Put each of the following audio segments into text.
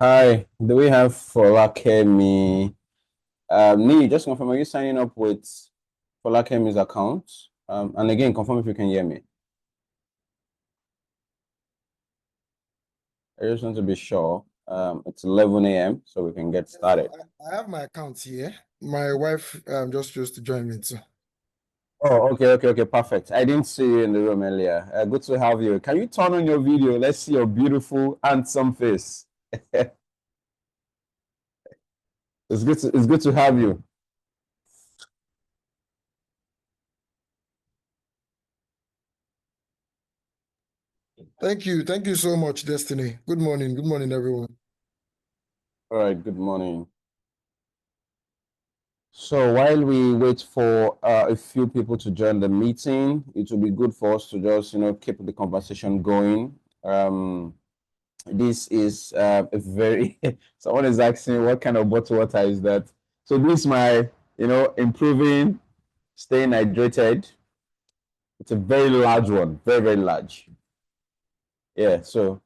Hi, do we have Folakemi? Niyi, just confirm, are you signing up with Folakemi's account? And again, confirm if you can hear me. I just want to be sure. It's 11 a.m., so we can get started. I have my account here. My wife just chose to join me too. Oh, okay, perfect. I didn't see you in the room earlier. Good to have you. Can you turn on your video? Let's see your beautiful, handsome face. It's good to have you. Thank you. Thank you so much, Destiny. Good morning. Good morning, everyone. All right, good morning. So while we wait for a few people to join the meeting, it will be good for us to just, keep the conversation going. This is a very, someone is asking what kind of bottled water is that? So this is my, improving, staying hydrated. It's a very large one, very, very large. Yeah, so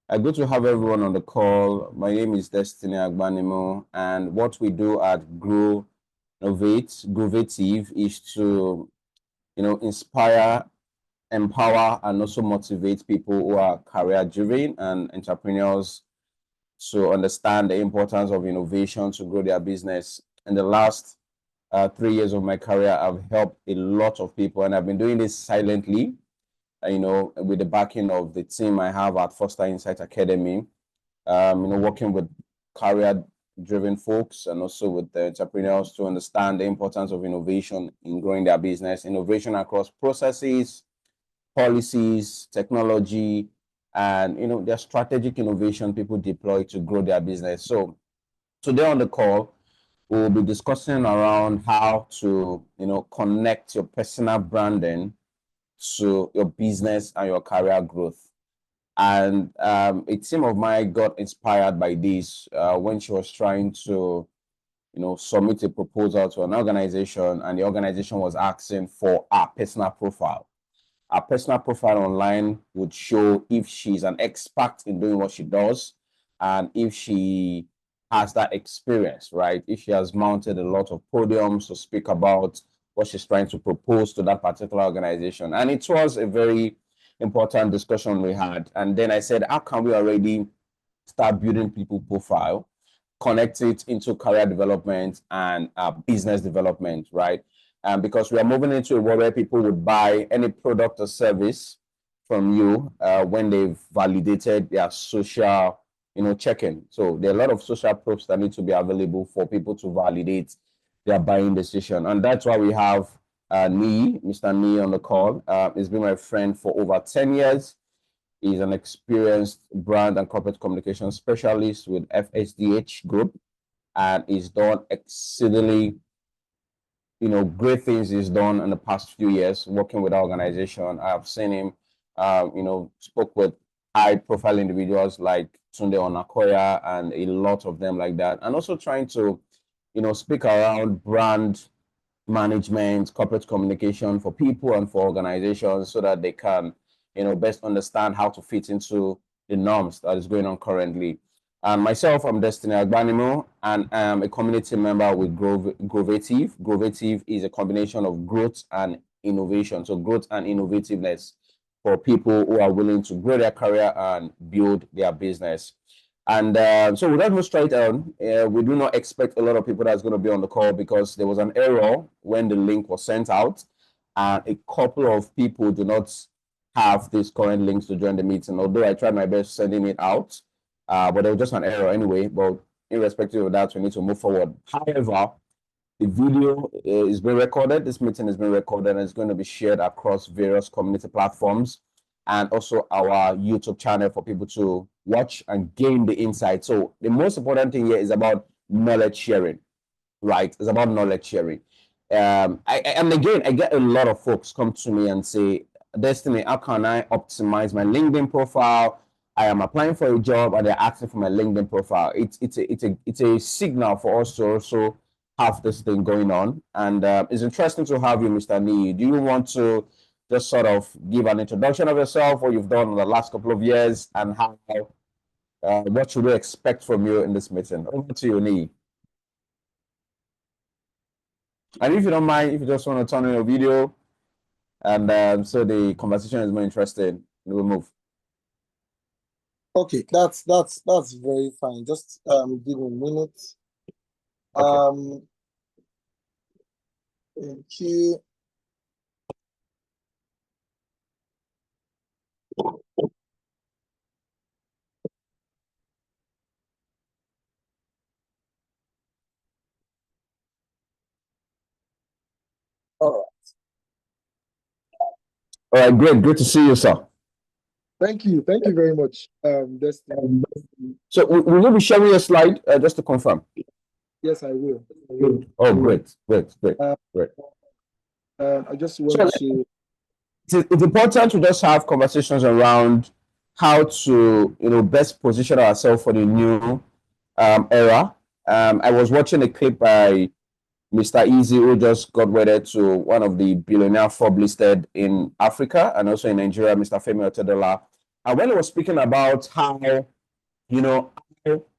good to have everyone on the call. My name is Destiny Agbanimo, and what we do at Grovative is to, inspire, empower, and also motivate people who are career-driven and entrepreneurs to understand the importance of innovation to grow their business. In the last 3 years of my career, I've helped a lot of people, and I've been doing this silently, with the backing of the team I have at Foster Insight Academy, working with career-driven folks and also with the entrepreneurs to understand the importance of innovation in growing their business, innovation across processes, policies, technology, and their strategic innovation people deploy to grow their business. So today on the call, we'll be discussing around how to connect your personal branding to your business and your career growth. And a team of mine got inspired by this when she was trying to, submit a proposal to an organization, and the organization was asking for a personal profile. Our personal profile online would show if she's an expert in doing what she does and if she has that experience, right? If she has mounted a lot of podiums to speak about what she's trying to propose to that particular organization. And it was a very important discussion we had. And then I said, how can we already start building people profile, connect it into career development and business development, right? Because we are moving into a world where people would buy any product or service from you when they've validated their social, check-in. So there are a lot of social proofs that need to be available for people to validate their buying decision. And that's why we have Mr. Niyi on the call. He's been my friend for over 10 years. He's an experienced brand and corporate communication specialist with FSDH Group, and he's done exceedingly great things he's done in the past few years working with our organization. I've seen him, spoke with high profile individuals like Tunde Onakoya and a lot of them like that. And also trying to, speak around brand management, corporate communication for people and for organizations so that they can, best understand how to fit into the norms that is going on currently. And myself, I'm Destiny Agbanimo, and I'm a community member with Grovative. Grovative is a combination of growth and innovation. So growth and innovativeness for people who are willing to grow their career and build their business. And so we'll move straight on. We do not expect a lot of people that's going to be on the call because there was an error when the link was sent out. And a couple of people do not have these current links to join the meeting, although I tried my best sending it out. But there was just an error anyway. But irrespective of that, we need to move forward. However, the video is being recorded. This meeting is being recorded and it's going to be shared across various community platforms and also our YouTube channel for people to watch and gain the insight. So the most important thing here is about knowledge sharing, right? It's about knowledge sharing. And again, I get a lot of folks come to me and say, Destiny, how can I optimize my LinkedIn profile? I am applying for a job and they're asking for my LinkedIn profile. It's a signal for us to also have this thing going on. And it's interesting to have you, Mr. Niyi. Do you want to just sort of give an introduction of yourself, what you've done in the last couple of years, and how what should we expect from you in this meeting. Over to you, Niyi. And if you don't mind, if you just want to turn on your video, and so the conversation is more interesting, we'll move. Okay, that's very fine. Just give me a minute. Okay. Thank you. All All right, great to see you, sir. Thank you very much, Destiny. So will you be sharing your slide just to confirm? Yes, I will. Oh, great. I just want to. It's important to just have conversations around how to, best position ourselves for the new era. I was watching a clip by Mr. Easy, who just got wedded to one of the billionaire Forbes listed in Africa and also in Nigeria, Mr. Femi Otedola. And when he was speaking about how,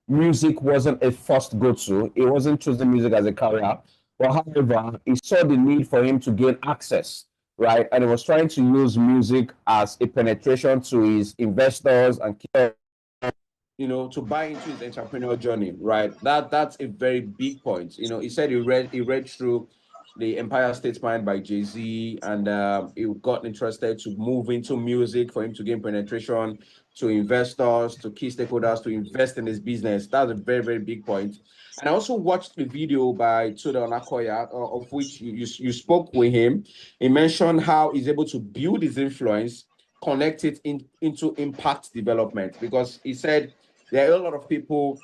music wasn't a first go-to, he wasn't choosing music as a career, but however, he saw the need for him to gain access, right? And he was trying to use music as a penetration to his investors and to buy into his entrepreneurial journey, right? That's a very big point. He said he read through the Empire State Mind by Jay-Z, and he got interested to move into music for him to gain penetration to investors, to key stakeholders, to invest in his business. That's a very, very big point. And I also watched the video by Tude Onakoya, of which you spoke with him. He mentioned how he's able to build his influence, connect it into impact development, because he said there are a lot of people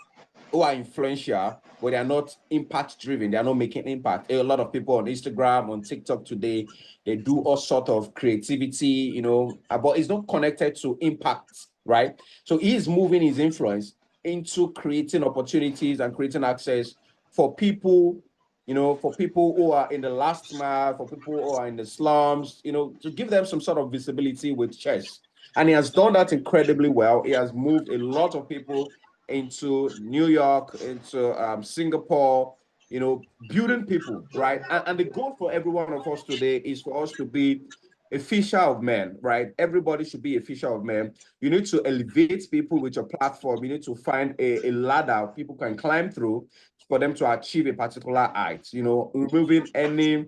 who are influential, but they are not impact driven. They are not making impact. A lot of people on Instagram, on TikTok today, they do all sort of creativity, but it's not connected to impact, right? So he is moving his influence into creating opportunities and creating access for people, for people who are in the last mile, for people who are in the slums, to give them some sort of visibility with chess. And he has done that incredibly well. He has moved a lot of people into New York, into Singapore, building people, right? And the goal for every one of us today is for us to be a fisher of men, right? Everybody should be a fisher of men. You need to elevate people with your platform. You need to find a ladder people can climb through for them to achieve a particular height, removing any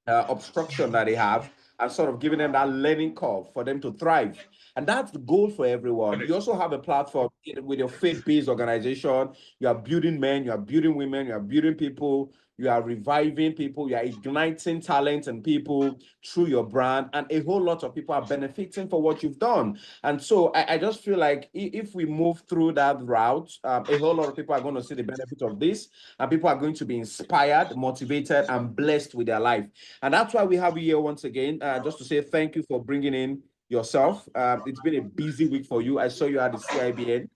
obstruction that they have and sort of giving them that learning curve for them to thrive. And that's the goal for everyone. You also have a platform with your faith-based organization. You are building men, you are building women, you are building people, you are reviving people, you are igniting talent and people through your brand, and a whole lot of people are benefiting for what you've done. And so I just feel like if we move through that route, a whole lot of people are going to see the benefit of this, and people are going to be inspired, motivated, and blessed with their life. And that's why we have you here once again, just to say thank you for bringing in yourself. It's been a busy week for you. I saw you at the CIBN.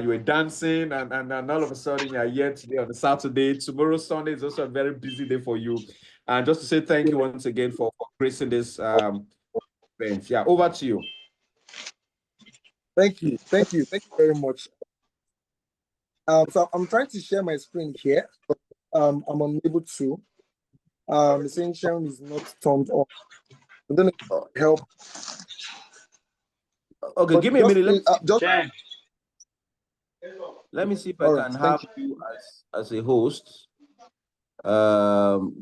You were dancing, and all of a sudden you're here today on a Saturday. Tomorrow, Sunday, is also a very busy day for you. And just to say thank you once again for gracing this event. Yeah, over to you. Thank you very much. So I'm trying to share my screen here, but I'm unable to. The saying sharing is not turned on. I'm gonna help. Okay, But give me a minute. Let me see if I can have you as a host.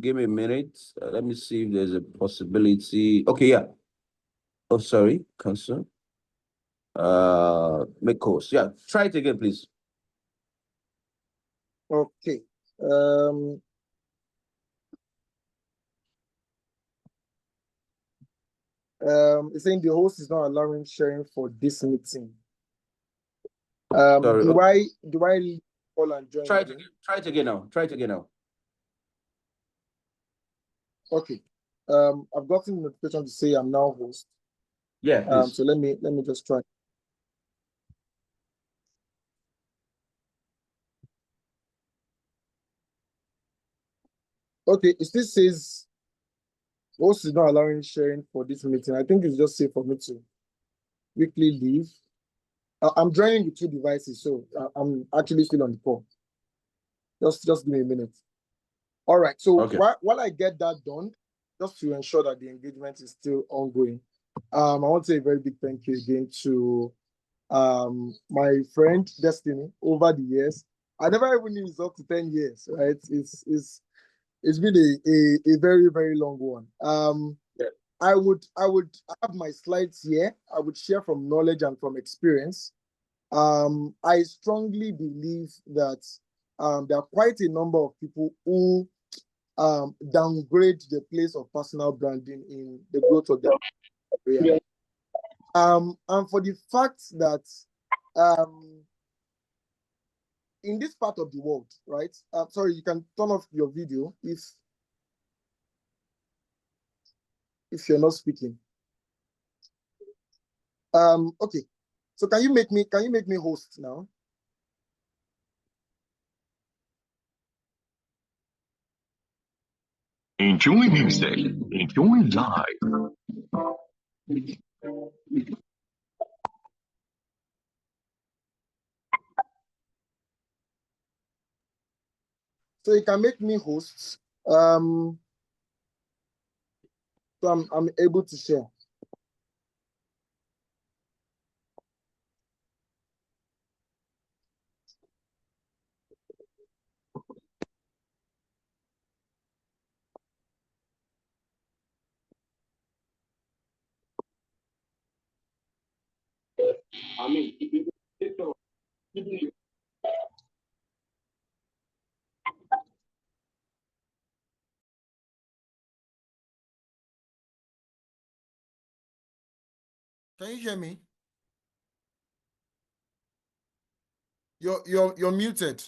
Give me a minute. Let me see if there's a possibility. Okay, yeah. Oh, sorry, cancel. Make host. Yeah, try it again, please. Okay. It's saying the host is not allowing sharing for this meeting. Sorry. Do I call and join? Try it again now. Try it again now. Okay. I've gotten a notification to say I'm now host. Yeah, please. So let me just try. Okay, it still says Host is not allowing sharing for this meeting. I think it's just safe for me to quickly leave. I'm joining with two devices, so I'm actually still on the call. Just give me a minute. All right. So Okay. while I get that done, just to ensure that the engagement is still ongoing, I want to say a very big thank you again to my friend Destiny over the years. I never even knew it's up to 10 years, right? It's been a very, very long one. Yeah. I would have my slides here. I would share from knowledge and from experience. I strongly believe that there are quite a number of people who downgrade the place of personal branding in the growth of their career. And for the fact that in this part of the world, right? Sorry, you can turn off your video if you're not speaking. Okay. So can you make me host now? Enjoy music. Enjoy live. So you can make me host. So I'm able to share. Can you hear me? You're muted.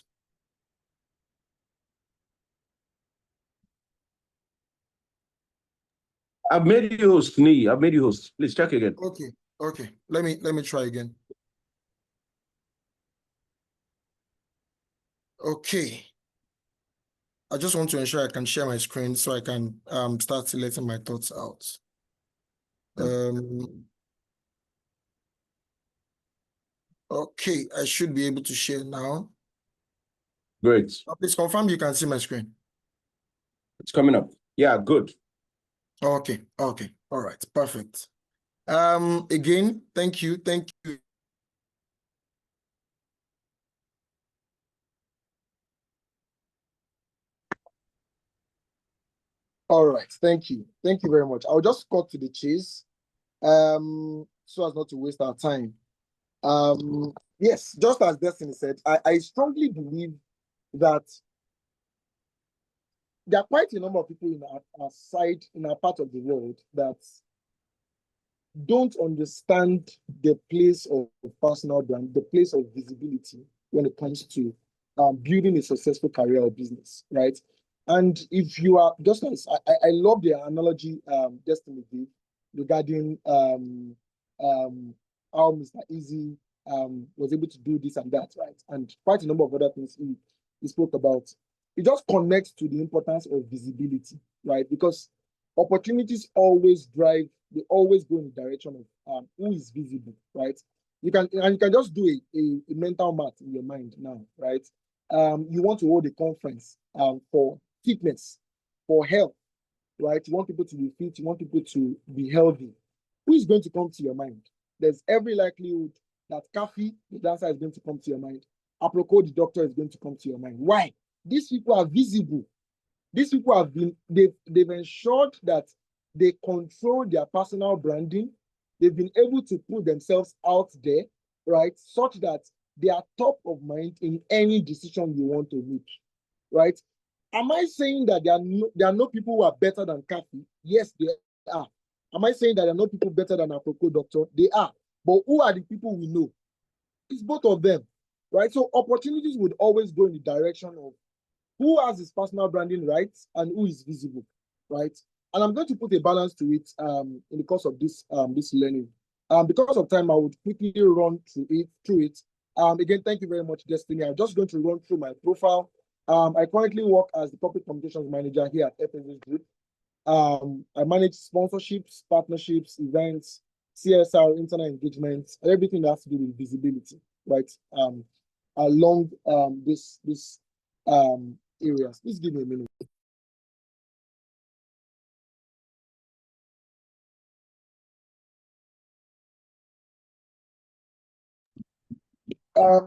I've made you host, Niyi. I've made you host. Please check again. Okay. Let me try again. Okay. I just want to ensure I can share my screen so I can start letting my thoughts out. Okay, I should be able to share now. Great. Please confirm you can see my screen. It's coming up. Yeah, good. Okay. All right, perfect. Again, thank you. All right, thank you very much. I'll just cut to the chase, so as not to waste our time. Yes, just as Destiny said, I strongly believe that there are quite a number of people in our side, in our part of the world, that don't understand the place of personal brand, the place of visibility when it comes to building a successful career or business, right? And if you are just as I love the analogy Destiny gave regarding how Mr. Easy was able to do this and that, right? And quite a number of other things he spoke about. It just connects to the importance of visibility, right? Because opportunities always they always go in the direction of who is visible, right? You can just do a mental math in your mind now, right? You want to hold a conference for fitness, for health, right? You want people to be fit, you want people to be healthy. Who is going to come to your mind? There's every likelihood that Kafi, the dancer, is going to come to your mind. Aproko, the doctor, is going to come to your mind. Why? These people are visible. These people they've ensured that they control their personal branding. They've been able to put themselves out there, right? Such that they are top of mind in any decision you want to make, right? Am I saying that there are no people who are better than Kathy? Yes, they are. Am I saying that there are no people better than Aproko Doctor? They are. But who are the people we know? It's both of them, right? So opportunities would always go in the direction of who has his personal branding right and who is visible, right? And I'm going to put a balance to it in the course of this learning. Because of time, I would quickly run through it. Again, thank you very much, Destiny. I'm just going to run through my profile. I currently work as the corporate communications manager here at FSS Group. I manage sponsorships, partnerships, events, CSR, internal engagements, everything that has to do with visibility, right? Along this areas. Please give me a minute.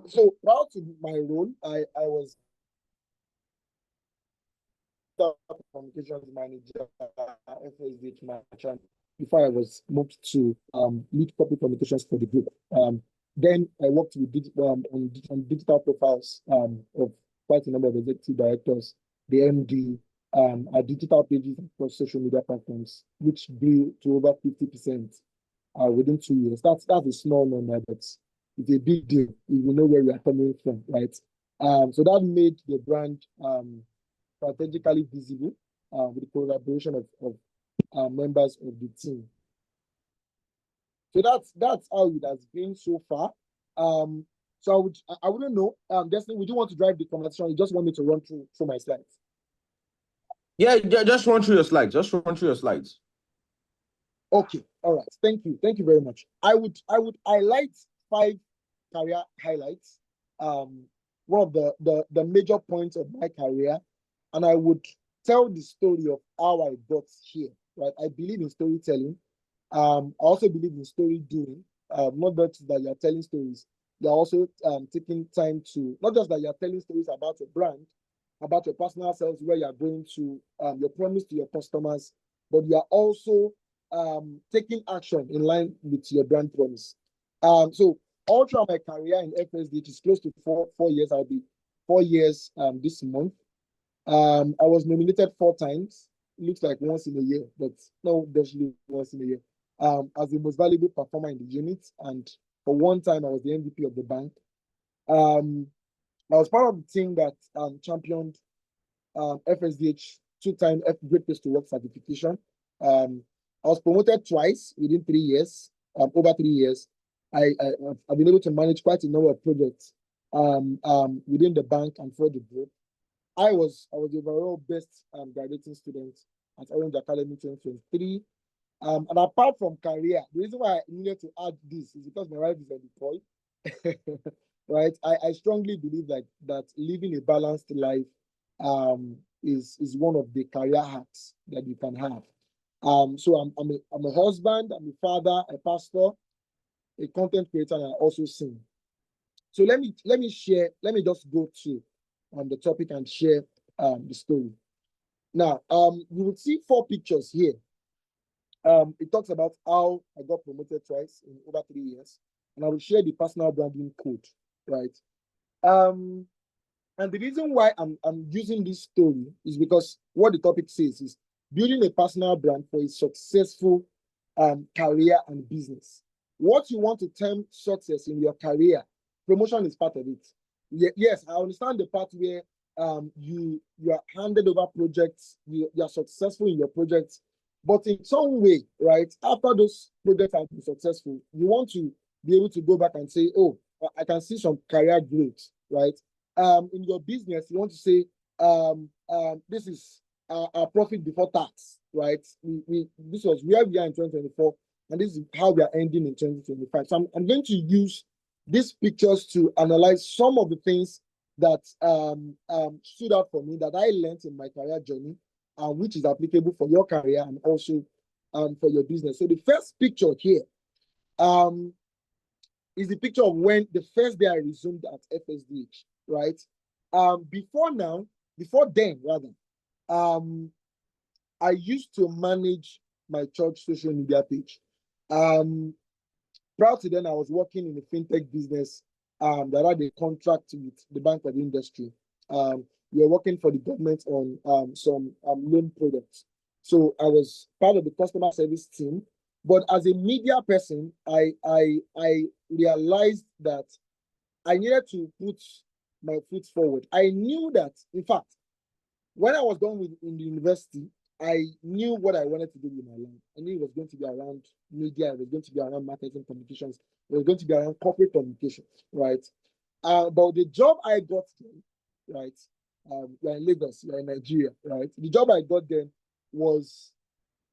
So proud to my role, I was communications manager, FSDH manager, before I was moved to lead corporate communications for the group. Then I worked with on digital profiles of quite a number of executive directors, the MD, our digital pages across social media platforms, which grew to over 50% within 2 years. That's a small number, but it's a big deal if you know where we are coming from, right? So that made the brand strategically visible with the collaboration of members of the team. So that's how it has been so far. So I wouldn't know. Destiny, would you want to drive the conversation? You just want me to run through my slides? Yeah, just run through your slides. Just run through your slides. Okay, all right. Thank you very much. I would highlight 5 career highlights. One of the major points of my career, and I would tell the story of how I got here. Right, I believe in storytelling. I also believe in story doing. Not just that you're telling stories, you're also taking time to, not just that you're telling stories about your brand, about your personal selves, where you're going to, your promise to your customers, but you are also taking action in line with your brand promise. So all throughout my career in FSD, it is close to four years. I'll be 4 years this month. I was nominated 4 times. It looks like once in a year, but no, definitely once in a year. As the most valuable performer in the unit, and for one time I was the MVP of the bank. I was part of the team that championed FSDH 2-time Great Place to Work certification. I was promoted twice within 3 years. Over 3 years, I've been able to manage quite a number of projects within the bank and for the group. I was the overall best graduating student at Orange Academy 2023. And apart from career, the reason why I needed to add this is because my wife is on the call. Right? I strongly believe that living a balanced life is one of the career hacks that you can have. So I'm a husband, I'm a father, a pastor, a content creator, and I also sing. So let me just go to the topic and share the story. Now, you will see 4 pictures here. It talks about how I got promoted twice in over 3 years, and I will share the personal branding code, right? And the reason why I'm using this story is because what the topic says is building a personal brand for a successful career and business. What you want to term success in your career, promotion is part of it. Yes, I understand the part where you are handed over projects, you are successful in your projects, but in some way, right, after those projects have been successful, you want to be able to go back and say, oh, I can see some career growth, right? In your business, you want to say, this is our profit before tax, right? This was where we are in 2024, and this is how we are ending in 2025. So I'm going to use these pictures to analyze some of the things that stood out for me that I learned in my career journey, which is applicable for your career and also for your business. So the first picture here is the picture of when the first day I resumed at FSDH, right? Before then, I used to manage my church social media page. Prior to then, I was working in the fintech business that had a contract with the bank of industry. We were working for the government on some loan products. So I was part of the customer service team. But as a media person, I realized that I needed to put my foot forward. I knew that, in fact, when I was done in the university, I knew what I wanted to do with my life. I knew it was going to be around media, it was going to be around marketing communications, it was going to be around corporate communications, right? But the job I got then, right? You're in Lagos, you're in Nigeria, right? The job I got then was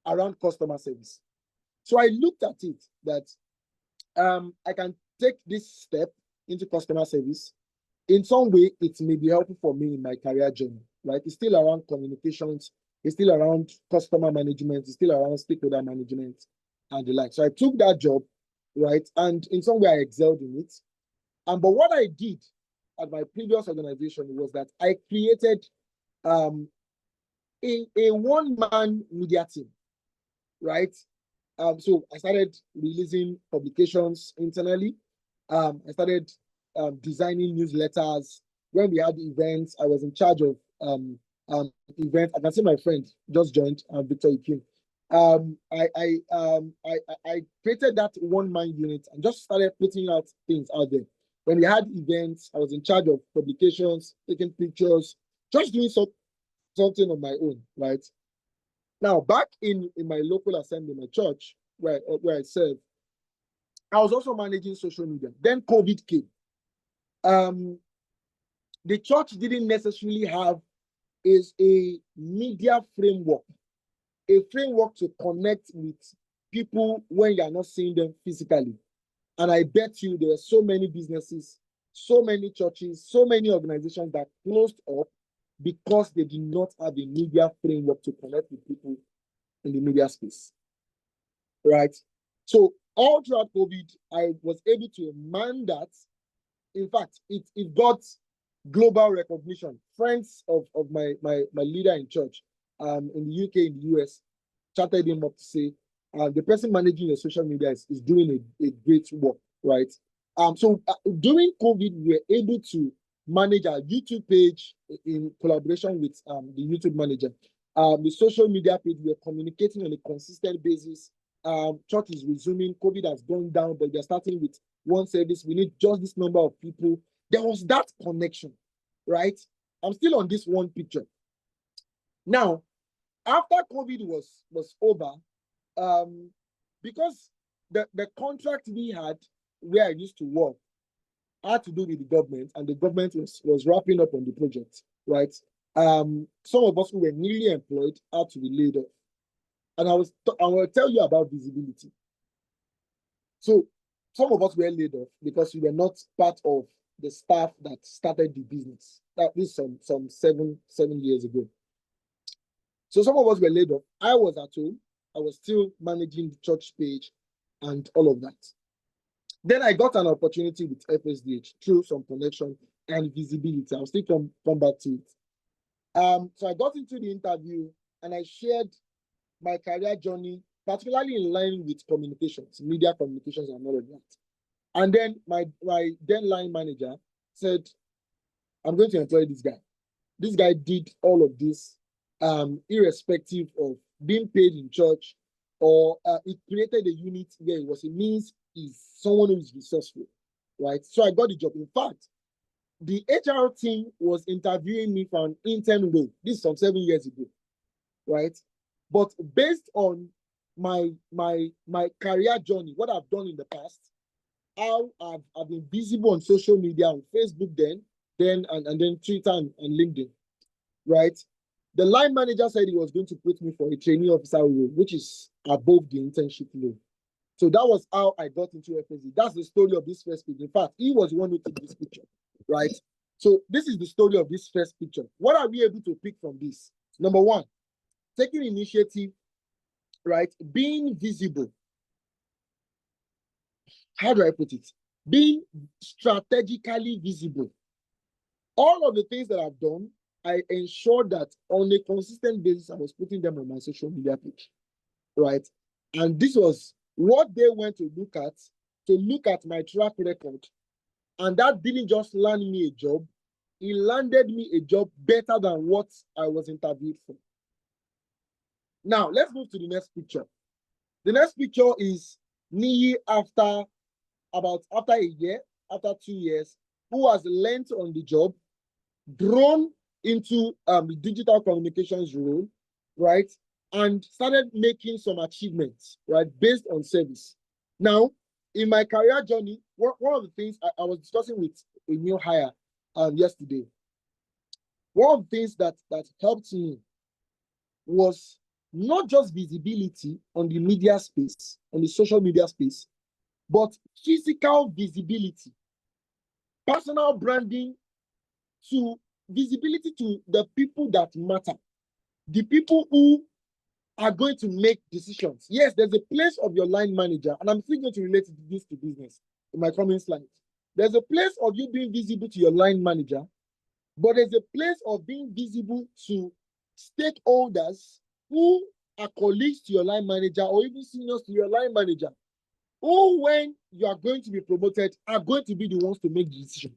around customer service. So I looked at it that I can take this step into customer service. In some way, it may be helpful for me in my career journey, right? It's still around communications, it's still around customer management, it's still around stakeholder management and the like. So I took that job, right? And in some way, I excelled in it. But what I did at my previous organization was that I created a one-man media team, right? So I started releasing publications internally. I started designing newsletters. When we had events, I was in charge of events. I can see my friend just joined, Victor Ikim. I created that one-man unit and just started putting out things out there. When we had events, I was in charge of publications, taking pictures, just doing something on my own, right? Now, back in my local assembly, my church, where I serve, I was also managing social media. Then COVID came. The church didn't necessarily have a media framework, a framework to connect with people when you are not seeing them physically. And I bet you there are so many businesses, so many churches, so many organizations that closed up because they did not have a media framework to connect with people in the media space, right? So all throughout COVID, I was able to man that. In fact, it got global recognition. Friends of my leader in church in the UK, in the US, chatted him up to say, the person managing your social media is doing a great work, right? So during COVID, we were able to manage our YouTube page in collaboration with the YouTube manager. The social media page, we are communicating on a consistent basis. Church is resuming, COVID has gone down, but they're starting with one service. We need just this number of people. There was that connection, right? I'm still on this one picture. Now, after COVID was over, because the contract we had where I used to work had to do with the government, and the government was wrapping up on the project, right? Some of us who were newly employed had to be laid off. And I will tell you about visibility. So some of us were laid off because we were not part of the staff that started the business. That is some 7 years ago. So some of us were laid off. I was at home. I was still managing the church page and all of that. Then I got an opportunity with FSDH through some connection and visibility. I'll still come back to it. So I got into the interview and I shared my career journey, particularly in line with communications, media communications and all of that. And then my then line manager said, I'm going to employ this guy. This guy did all of this, irrespective of being paid in church, or it created a unit where it means he's someone who is resourceful, right? So I got the job. In fact, the HR team was interviewing me for an intern role. This is some 7 years ago, right? But based on my career journey, what I've done in the past, how I've been visible on social media, on Facebook then and then Twitter and LinkedIn, right? The line manager said he was going to put me for a trainee officer role, which is above the internship role. So that was how I got into FSD. That's the story of this first picture. In fact, he was the one who took this picture, right? So this is the story of this first picture. What are we able to pick from this? Number one, taking initiative, right? Being visible. How do I put it? Being strategically visible. All of the things that I've done, I ensured that on a consistent basis, I was putting them on my social media page, right? And this was what they went to look at my track record. And that didn't just land me a job, it landed me a job better than what I was interviewed for. Now, let's move to the next picture. The next picture is Niyi after a year, after 2 years, who has learned on the job, grown into the digital communications role, right? And started making some achievements, right, based on service. Now, in my career journey, one of the things I was discussing with a new hire yesterday, one of the things that helped me was not just visibility on the media space, on the social media space, but physical visibility, personal branding, to visibility to the people that matter, the people who are going to make decisions. Yes, there's a place of your line manager, and I'm still going to relate this to business in my coming slides. There's a place of you being visible to your line manager, but there's a place of being visible to stakeholders who are colleagues to your line manager or even seniors to your line manager, who, when you are going to be promoted, are going to be the ones to make the decision.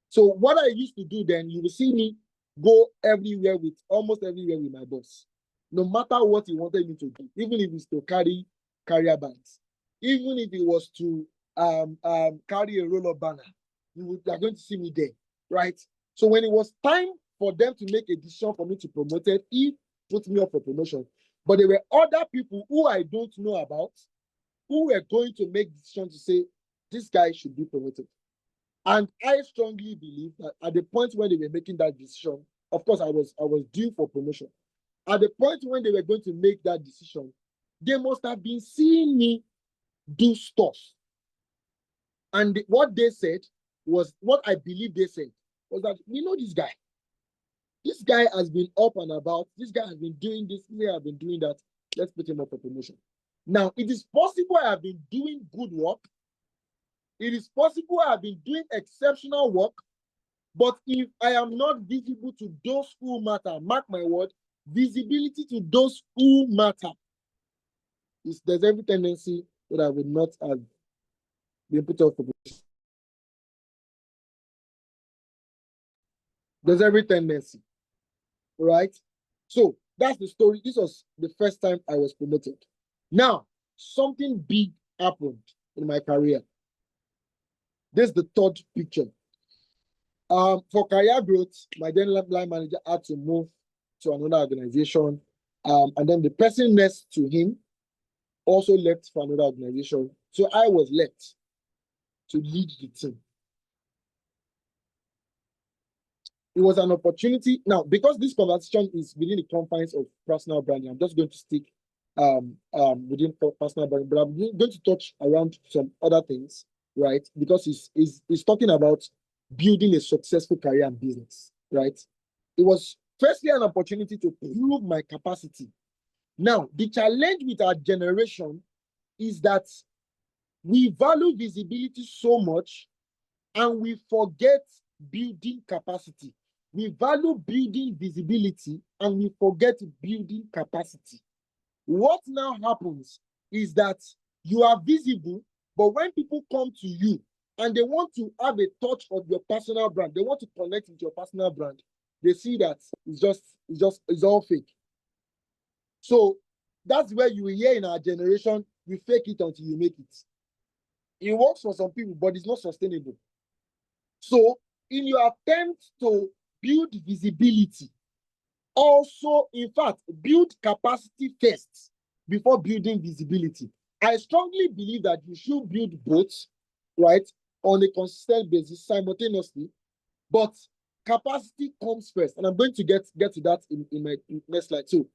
So what I used to do then, you will see me go almost everywhere with my boss, no matter what he wanted me to do, even if it's to carry carrier bags, even if it was to carry a roll-up banner, you are going to see me there, right? So when it was time for them to make a decision for me to promote it, he put me up for promotion. But there were other people who I don't know about who were going to make decisions to say, this guy should be promoted. And I strongly believe that at the point when they were making that decision, of course, I was due for promotion. At the point when they were going to make that decision, they must have been seeing me do stuff. And what they said was, what I believe they said was that, we know this guy. This guy has been up and about. This guy has been doing this. This guy has been doing that. Let's put him up for promotion. Now, it is possible I have been doing good work. It is possible I have been doing exceptional work. But if I am not visible to those who matter, mark my word, visibility to those who matter, there's every tendency that I would not have been put up for promotion. There's every tendency, right? So that's the story. This was the first time I was promoted. Now, something big happened in my career. This is the third picture. For career growth, my then line manager had to move to another organization. And then the person next to him also left for another organization. So I was left to lead the team. It was an opportunity. Now, because this conversation is within the confines of personal branding, I'm just going to stick within personal branding, but I'm going to touch around some other things, right? Because it's talking about building a successful career and business, right? It was firstly an opportunity to prove my capacity. Now, the challenge with our generation is that we value visibility so much and we forget building capacity. We value building visibility and we forget building capacity. What now happens is that you are visible, but when people come to you and they want to have a touch of your personal brand, they want to connect with your personal brand, they see that it's all fake. So that's where you hear in our generation, you fake it until you make it. It works for some people, but it's not sustainable. So in your attempt to build visibility, also, in fact, build capacity first before building visibility. I strongly believe that you should build both, right, on a consistent basis simultaneously, but capacity comes first. And I'm going to get to that in my next slide too.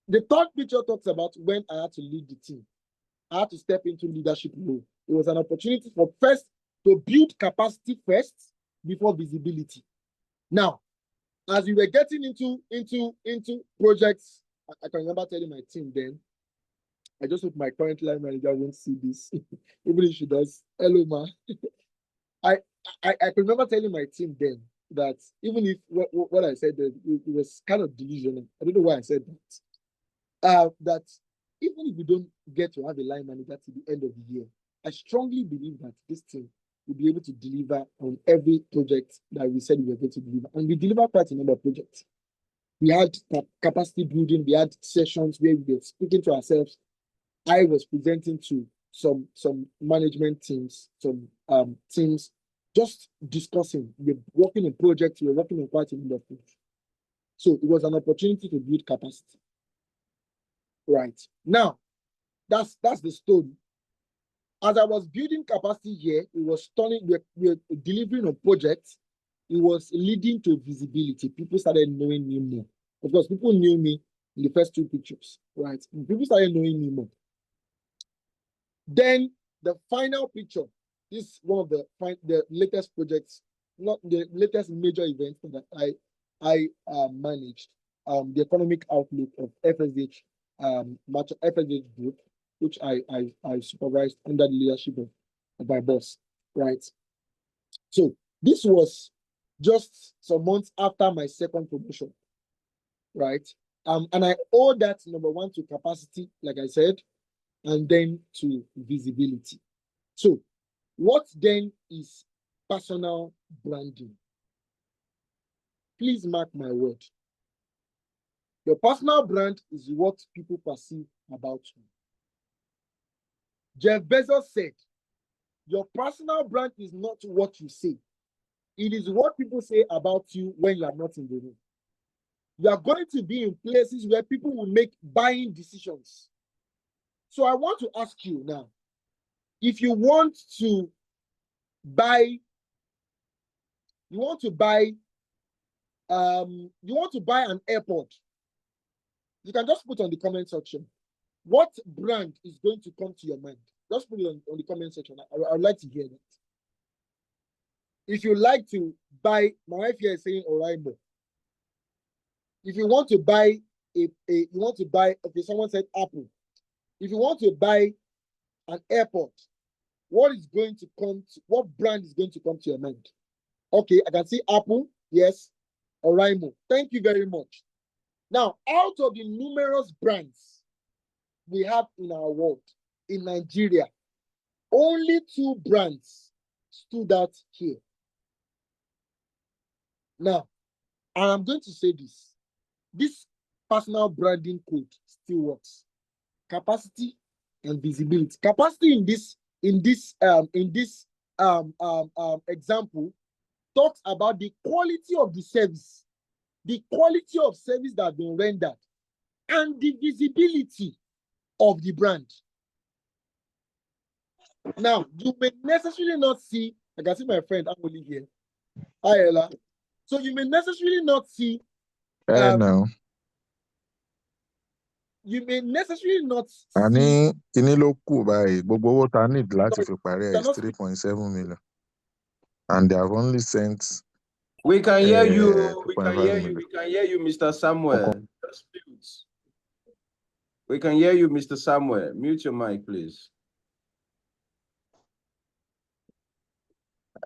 The third picture talks about when I had to lead the team. I had to step into leadership role. It was an opportunity for first to build capacity first before visibility. Now, as we were getting into projects, I can remember telling my team then, I just hope my current line manager won't see this, even if she does. Hello, ma. I can remember telling my team then that even if what I said then, it was kind of delusional. I don't know why I said that. That even if we don't get to have a line manager to the end of the year, I strongly believe that this team will be able to deliver on every project that we said we were going to deliver. And we delivered quite a number of projects. We had capacity building, we had sessions where we were speaking to ourselves. I was presenting to some management teams, some teams, just discussing. We're working on projects, we're working on quite a number of things. So it was an opportunity to build capacity. Right. Now, that's the story. As I was building capacity here, it was turning, we're delivering on projects. It was leading to visibility. People started knowing me more. Of course, people knew me in the first two pictures, right? And people started knowing me more. Then the final picture is one of the latest projects, not the latest major event that I managed. The economic outlook of FSH, FSH group, which I supervised under the leadership of my boss, right? So this was just some months after my second promotion, right? And I owe that number one to capacity, like I said, and then to visibility. So what then is personal branding? Please mark my word. Your personal brand is what people perceive about you. Jeff Bezos said, your personal brand is not what you say. It is what people say about you when you are not in the room. You are going to be in places where people will make buying decisions. So I want to ask you now, if you want to buy an airport, you can just put on the comment section what brand is going to come to your mind. Just put it on the comment section. I would like to hear that. If you like to buy, my wife here is saying Oraimo. If you want to buy okay, someone said Apple. If you want to buy an airport, what brand is going to come to your mind? Okay, I can see Apple, yes, Oraimo. Thank you very much. Now, out of the numerous brands we have in our world, in Nigeria, only 2 brands stood out here. Now, and I'm going to say this personal branding code still works. Capacity and visibility. Capacity in this example talks about the quality of the service, the quality of service that has been rendered, and the visibility of the brand. Now, you may necessarily not see, I can see my friend Amoli here. Hi, Ella. So you may necessarily not see. No. You may necessarily not see. Àní kíní ló kù báyìí, gbogbo owó ta need láti fi parí ẹ̀ is 3.7 million. And they have only sent. We can hear you. We 2.5 can hear you. million. We can hear you, Mr. Samuel. Just mute. We can hear you, Mr. Samuel. Mute your mic, please.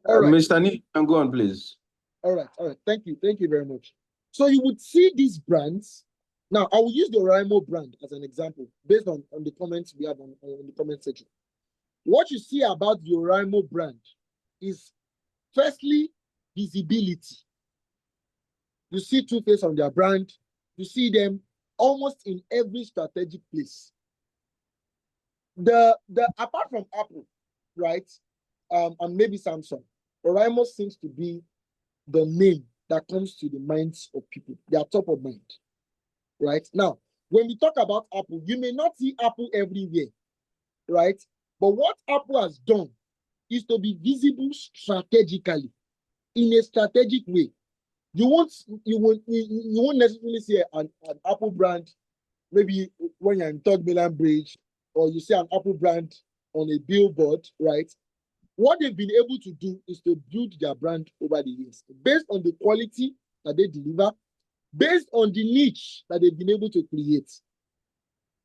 All right. Mr. Niyi, you can go on, please. All right. Thank you very much. So you would see these brands. Now, I will use the Oraimo brand as an example based on the comments we have on the comment section. What you see about the Oraimo brand is, firstly, visibility. You see Two Face on their brand. You see them almost in every strategic place. Apart from Apple, right, and maybe Samsung, Oraimo seems to be the name that comes to the minds of people. They are top of mind, right? Now, when we talk about Apple, you may not see Apple everywhere, right? But what Apple has done is to be visible strategically, in a strategic way. You won't necessarily see an Apple brand maybe when you're in Third Milan Bridge, or you see an Apple brand on a billboard, right? What they've been able to do is to build their brand over the years based on the quality that they deliver, based on the niche that they've been able to create,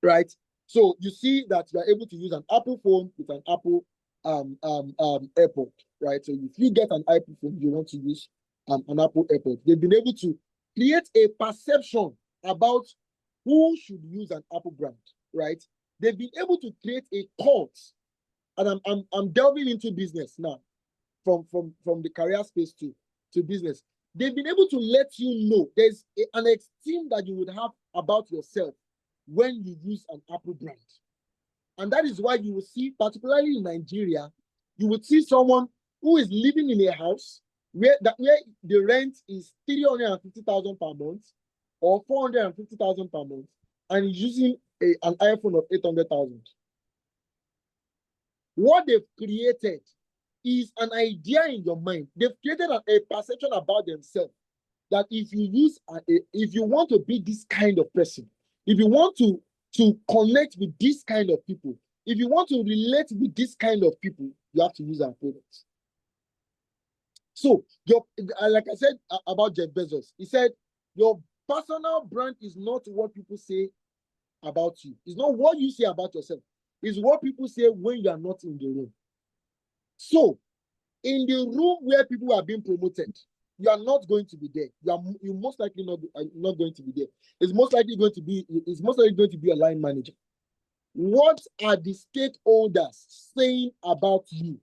right? So you see that you are able to use an Apple phone with an Apple AirPod, right? So if you get an Apple phone, you want to use an Apple AirPod. They've been able to create a perception about who should use an Apple brand, right? They've been able to create a cult. And I'm delving into business now, from the career space to business. They've been able to let you know there's an esteem that you would have about yourself when you use an Apple brand. And that is why you will see, particularly in Nigeria, you would see someone who is living in a house where the rent is 350,000 per month or 450,000 per month, and using an iPhone of 800,000. What they've created is an idea in your mind. They've created a perception about themselves that if you want to be this kind of person, if you want to connect with this kind of people, if you want to relate with this kind of people, you have to use our products. So, like I said about Jeff Bezos, he said, your personal brand is not what people say about you. It's not what you say about yourself. It's what people say when you are not in the room. So, in the room where people are being promoted, you are not going to be there. You most likely not going to be there. It's most likely going to be a line manager. What are the stakeholders saying about you?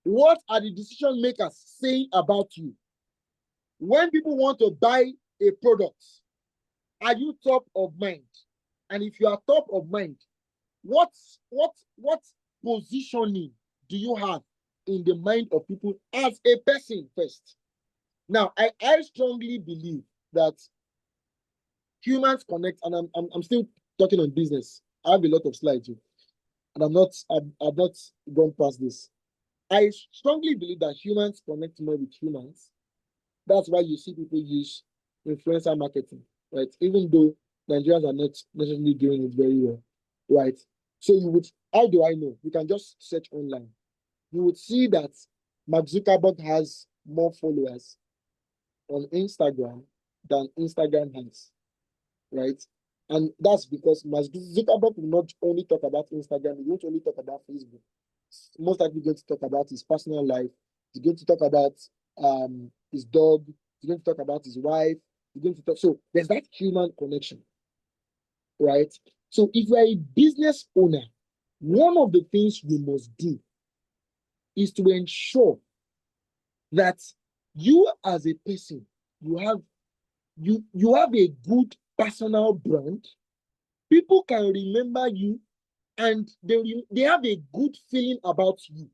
What are the decision makers saying about you? When people want to buy a product, are you top of mind? And if you are top of mind, what positioning do you have in the mind of people as a person first? Now, I strongly believe that humans connect, and I'm still talking on business. I have a lot of slides, and I've not gone past this. I strongly believe that humans connect more with humans. That's why you see people use influencer marketing, right? Even though Nigerians are not necessarily doing it very well, right? So how do I know? You can just search online. You would see that Mark Zuckerberg has more followers on Instagram than Instagram has, right? And that's because Mark Zuckerberg will not only talk about Instagram, he won't only talk about Facebook. He's most likely going to talk about his personal life. He's going to talk about his dog. He's going to talk about his wife. He's going to talk. So there's that human connection, right? So if you're a business owner, one of the things you must do is to ensure that you as a person, you have a good personal brand. People can remember you, and they have a good feeling about you.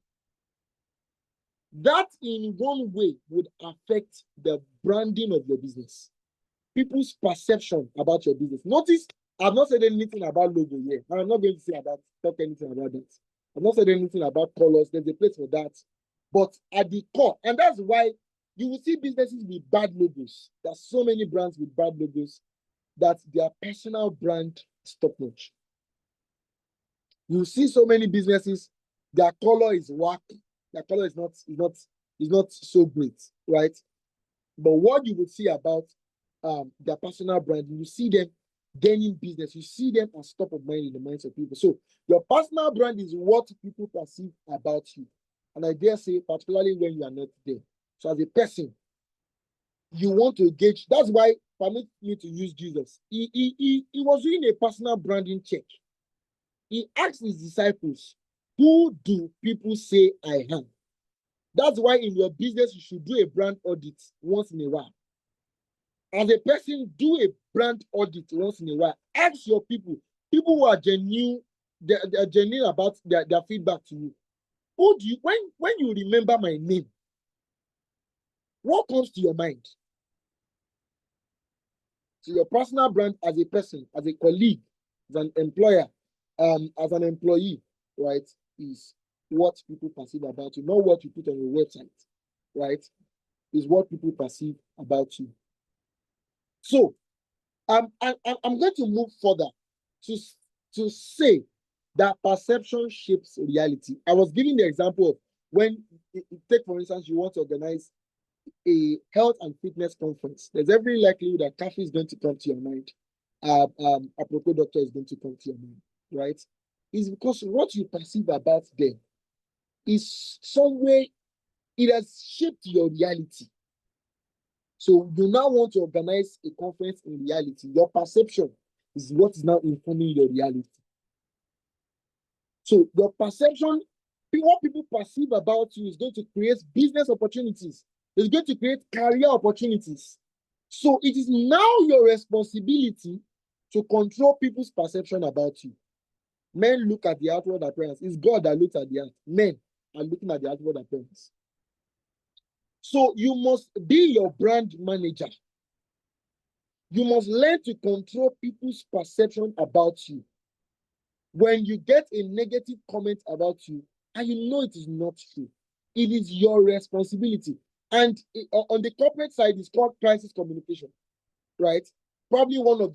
That in one way would affect the branding of your business, people's perception about your business. Notice I've not said anything about logo yet. I'm not going to talk anything about that. I've not said anything about colors. There's a place for that. But at the core, and that's why you will see businesses with bad logos. There's so many brands with bad logos that their personal brand is top notch. You see so many businesses, their color is whack. Their color is not so great, right? But what you would see about their personal brand, you see them gaining business. You see them as top of mind in the minds of people. So your personal brand is what people perceive about you. And I dare say, particularly when you are not there. So as a person, you want to gauge. That's why, permit me to use Jesus. He was doing a personal branding check. He asked his disciples, who do people say I am? That's why in your business, you should do a brand audit once in a while. As a person, do a brand audit once in a while. Ask your people who are genuine, they're genuine about their feedback to you. Who do you, when you remember my name, what comes to your mind? So your personal brand as a person, as a colleague, as an employer, as an employee, right, is what people perceive about you, not what you put on your website, right? Is what people perceive about you. So I'm going to move further to say that perception shapes reality. I was giving the example of when, take for instance, you want to organize a health and fitness conference. There's every likelihood that cafe is going to come to your mind. Apropos doctor is going to come to your mind, right? It's because what you perceive about them is somewhere, it has shaped your reality. So you now want to organize a conference in reality. Your perception is what is now informing your reality. So your perception, what people perceive about you is going to create business opportunities. It's going to create career opportunities. So it is now your responsibility to control people's perception about you. Men look at the outward appearance. It's God that looks at the heart. Men are looking at the outward appearance. So you must be your brand manager. You must learn to control people's perception about you. When you get a negative comment about you, and you know it is not true, it is your responsibility. And on the corporate side, it's called crisis communication, right? probably one of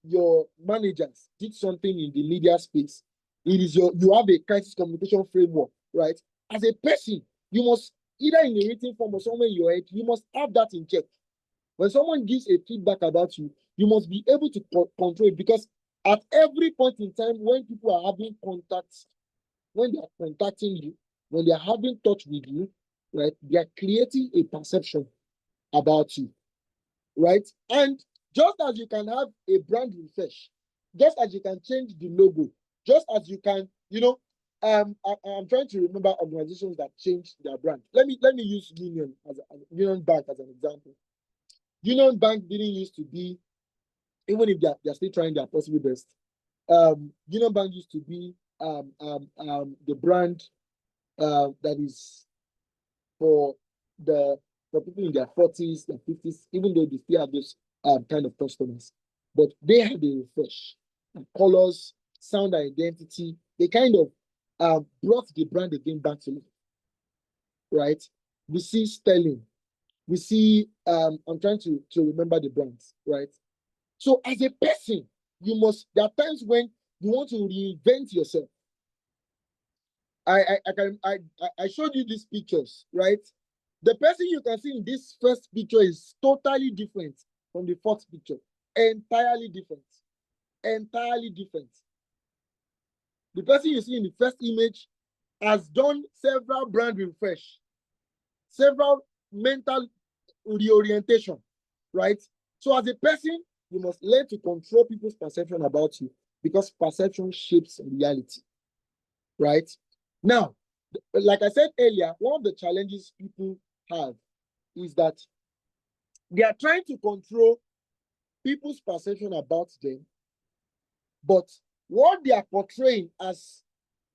your managers did something in the media space. You have a crisis communication framework, right? As a person, you must either in a written form or somewhere in your head, you must have that in check. When someone gives a feedback about you, you must be able to control it, because at every point in time when people are having contact, when they are contacting you, when they are having touch with you, right, they are creating a perception about you, right? And just as you can have a brand refresh, just as you can change the logo, just as you can, I'm trying to remember organizations that changed their brand. Let me use Union Union Bank as an example. Union Bank didn't used to be, even if they're still trying their possible best. Union Bank used to be the brand that is for people in their 40s, their 50s, even though they still have those kind of customers. But they had a refresh, colors, sound identity. They kind of brought the brand again back to life, right? We see Sterling. We see, I'm trying to remember the brands, right? So as a person, there are times when you want to reinvent yourself. I showed you these pictures, right? The person you can see in this first picture is totally different from the fourth picture. Entirely different. Entirely different. The person you see in the first image has done several brand refresh, several mental reorientation, right? So as a person, you must learn to control people's perception about you, because perception shapes reality, right? Now, like I said earlier, one of the challenges people have is that they are trying to control people's perception about them, but what they are portraying as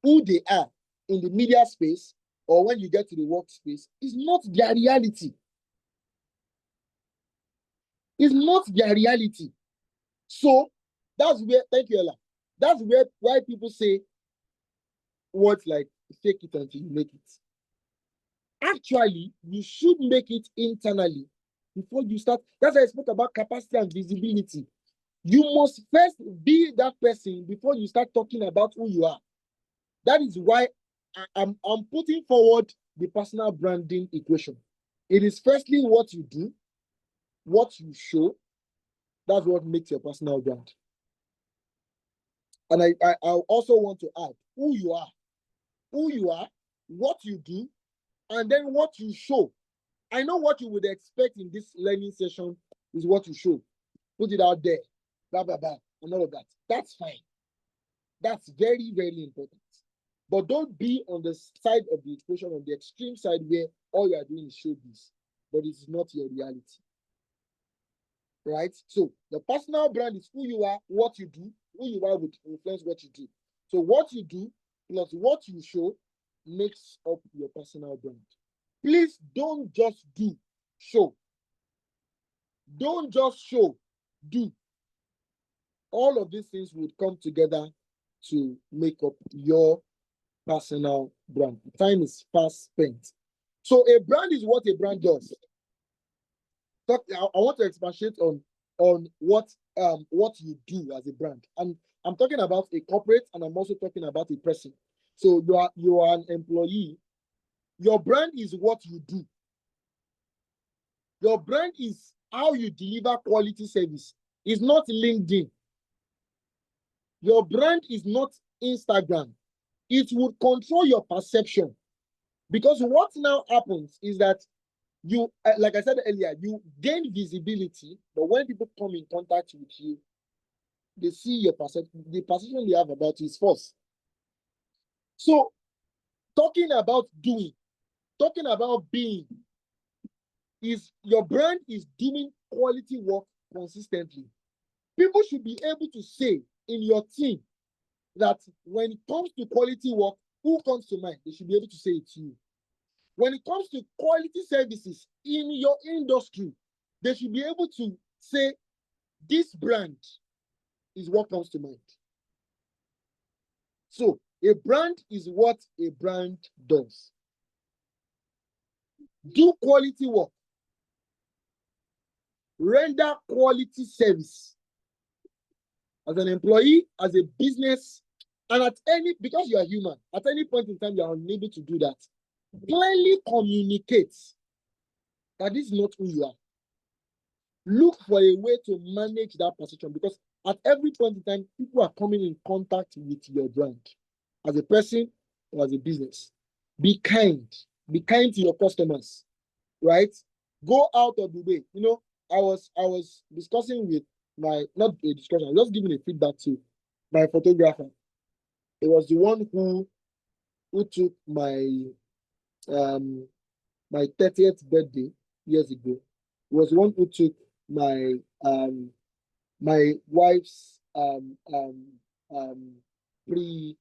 who they are in the media space or when you get to the workspace is not their reality. It's not their reality. So that's where, thank you, Ella. That's why people say words like fake it until you make it. Actually, you should make it internally before you start. That's why I spoke about capacity and visibility. You must first be that person before you start talking about who you are. That is why I'm putting forward the personal branding equation. It is firstly what you do, what you show. That's what makes your personal brand. And I also want to add who you are, what you do, and then what you show. I know what you would expect in this learning session is what you show. Put it out there, blah, blah, blah, and all of that. That's fine. That's very, very important. But don't be on the side of the equation, on the extreme side where all you are doing is show this, but it's not your reality. Right? So the personal brand is who you are, what you do. Who you are will influence what you do. So what you do plus what you show makes up your personal brand. Please don't just do, show. Don't just show, do. All of these things would come together to make up your personal brand. Time is fast spent. So a brand is what a brand does. I want to expatiate on what you do as a brand. And I'm talking about a corporate, and I'm also talking about a person. So you are an employee. Your brand is what you do. Your brand is how you deliver quality service. It's not LinkedIn. Your brand is not Instagram. It would control your perception. Because what now happens is that you, like I said earlier, you gain visibility, but when people come in contact with you, they see your perception, the perception they have about you is false. So, talking about doing, talking about being, is your brand is doing quality work consistently. People should be able to say in your team that when it comes to quality work, who comes to mind? They should be able to say it to you. When it comes to quality services in your industry, they should be able to say, this brand is what comes to mind. So a brand is what a brand does. Do quality work. render quality service as an employee, as a business, and because you are human, at any point in time you are unable to do that. Clearly communicate that this is not who you are. Look for a way to manage that perception, because at every point in time, people are coming in contact with your brand as a person or as a business. Be kind. Be kind to your customers, right? Go out of the way. You know, I was discussing with not a discussion, I was just giving a feedback to my photographer. It was the one who took my my 30th birthday years ago. It was the one who took my my wife's pre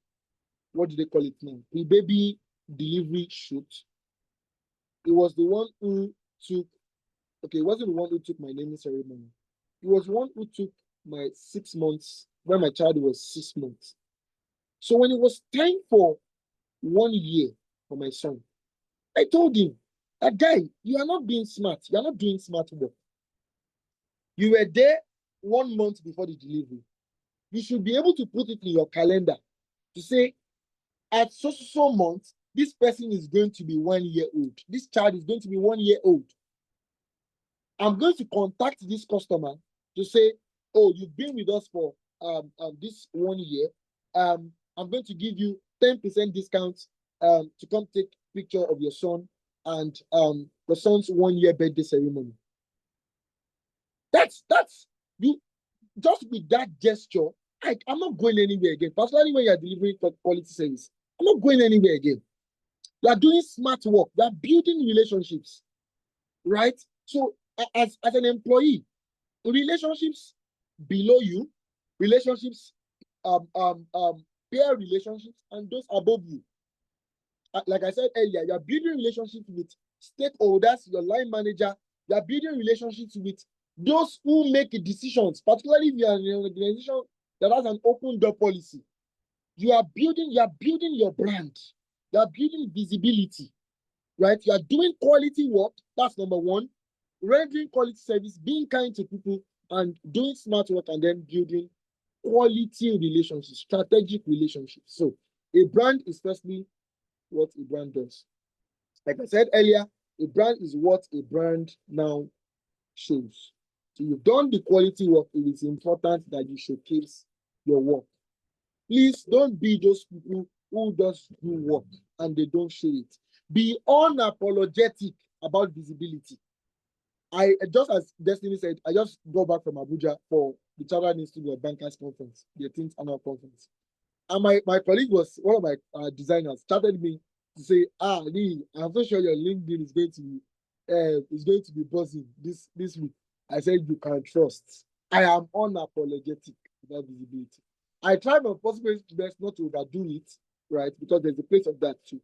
what do they call it now? Pre-baby delivery shoot. It was the one who took, okay, it wasn't the one who took my naming ceremony. It was the one who took my 6 months, when my child was 6 months. So when it was time for 1 year for my son, I told him, that guy, you are not being smart. You are not doing smart work. You were there 1 month before the delivery. You should be able to put it in your calendar to say, at so month, this person is going to be 1 year old. This child is going to be 1 year old. I'm going to contact this customer to say, oh, you've been with us for this 1 year. I'm going to give you 10% discount to come take picture of your son and the son's 1 year birthday ceremony. That's you. Just with that gesture, I'm not going anywhere again. Particularly when you're delivering quality service, I'm not going anywhere again. You are doing smart work. You are building relationships, right? So as an employee, relationships below you, relationships, peer relationships, and those above you. Like I said earlier, you are building relationships with stakeholders, your line manager. You are building relationships with those who make decisions, particularly if you are in an organization that has an open door policy. You are building your brand. You are building visibility, right? You are doing quality work. That's number one. Rendering quality service, being kind to people, and doing smart work, and then building quality relationships, strategic relationships. So a brand is firstly what a brand does. Like I said earlier, a brand is what a brand now shows. So you've done the quality work. It is important that you showcase your work. Please don't be those people who just do work and they don't show it. Be unapologetic about visibility. I just, as Destiny said, I just got back from Abuja for the Chartered Institute of Bankers Conference, the 18th annual conference. And my colleague was one of my designers, started me to say, Lee, I'm so sure your LinkedIn is going to be buzzing this week. I said, you can trust. I am unapologetic about visibility. I try my possible best not to overdo it, right? Because there's a place of that too.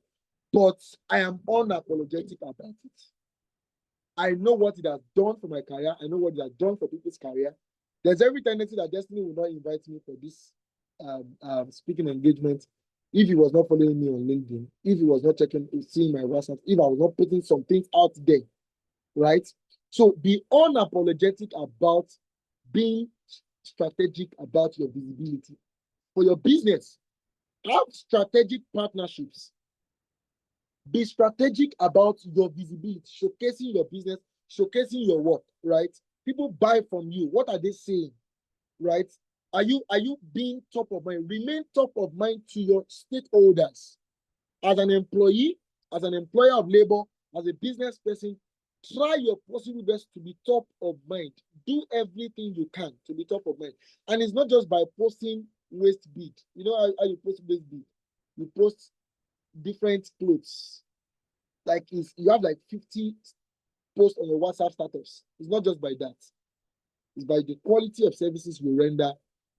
But I am unapologetic about it. I know what it has done for my career. I know what it has done for people's career. There's every tendency that Destiny will not invite me for this speaking engagement if he was not following me on LinkedIn, if he was not seeing my WhatsApp, if I was not putting some things out there, right? So be unapologetic about being strategic about your visibility. For your business, have strategic partnerships. Be strategic about your visibility, showcasing your business, showcasing your work, right? People buy from you. What are they saying, right? Are you being top of mind? Remain top of mind to your stakeholders. As an employee, as an employer of labor, as a business person, try your possible best to be top of mind. Do everything you can to be top of mind. And it's not just by posting waist bead. You know how you post waist bead? You post different clothes. Like you have like 50 posts on your WhatsApp status. It's not just by that. It's by the quality of services we render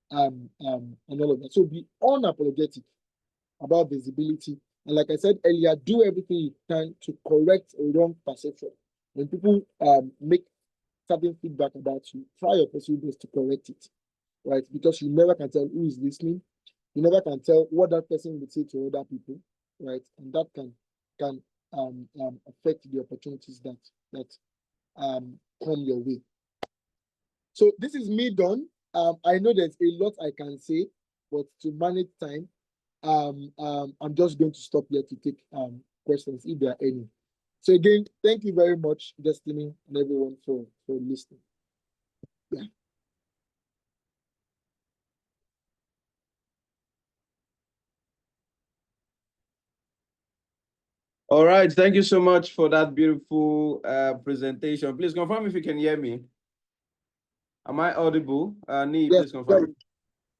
and all of that. So be unapologetic about visibility. And like I said earlier, do everything you can to correct a wrong perception. When people make certain feedback about you, try your possible best to correct it, right? Because you never can tell who is listening. You never can tell what that person would say to other people, right? And that can affect the opportunities that come your way. So this is me done. I know there's a lot I can say, but to manage time, I'm just going to stop here to take questions if there are any. So again, thank you very much, Destiny, and everyone for listening. Yeah. All right, thank you so much for that beautiful presentation. Please confirm if you can hear me. Am I audible? Niyi, Yes, please confirm.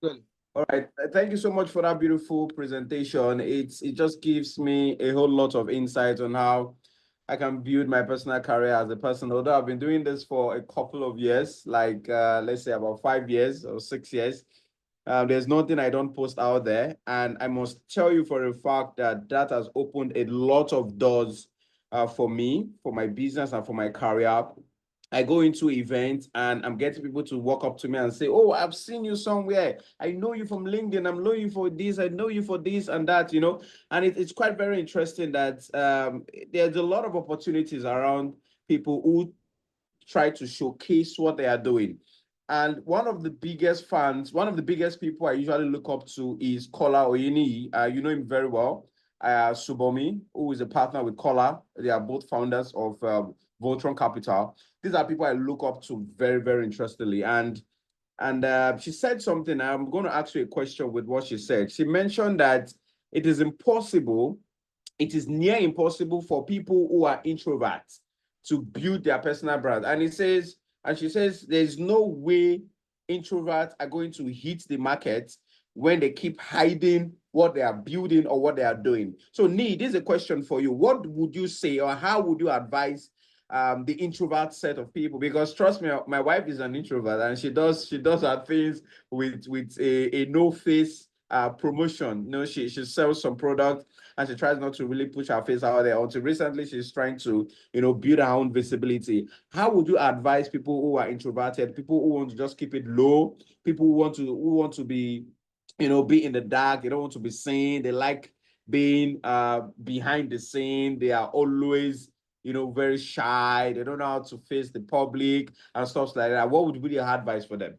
well. All right, thank you so much for that beautiful presentation. It just gives me a whole lot of insight on how I can build my personal career as a person. Although I've been doing this for a couple of years, like let's say about 5 years or 6 years. There's nothing I don't post out there. And I must tell you for a fact that that has opened a lot of doors for me, for my business and for my career. I go into events and I'm getting people to walk up to me and say, oh, I've seen you somewhere. I know you from LinkedIn. I'm knowing you for this. I know you for this and that, you know. And it's quite very interesting that there's a lot of opportunities around people who try to showcase what they are doing. And one of the biggest fans, one of the biggest people I usually look up to is Kola Oyini. You know him very well. Subomi, who is a partner with Kola. They are both founders of Voltron Capital. These are people I look up to very, very interestingly. And she said something. I'm going to ask you a question with what she said. She mentioned that it is impossible, it is near impossible for people who are introverts to build their personal brand. And she says, there's no way introverts are going to hit the market when they keep hiding what they are building or what they are doing. So, Niyi, this is a question for you. What would you say, or how would you advise the introvert set of people? Because trust me, my wife is an introvert and she does her things with a no face promotion. You know, she sells some product and she tries not to really push her face out there. Until recently, she's trying to, you know, build her own visibility. How would you advise people who are introverted, people who want to just keep it low, people who want to be, you know, be in the dark, they don't want to be seen, they like being behind the scene, they are always, you know, very shy, they don't know how to face the public and stuff like that? What would be your advice for them?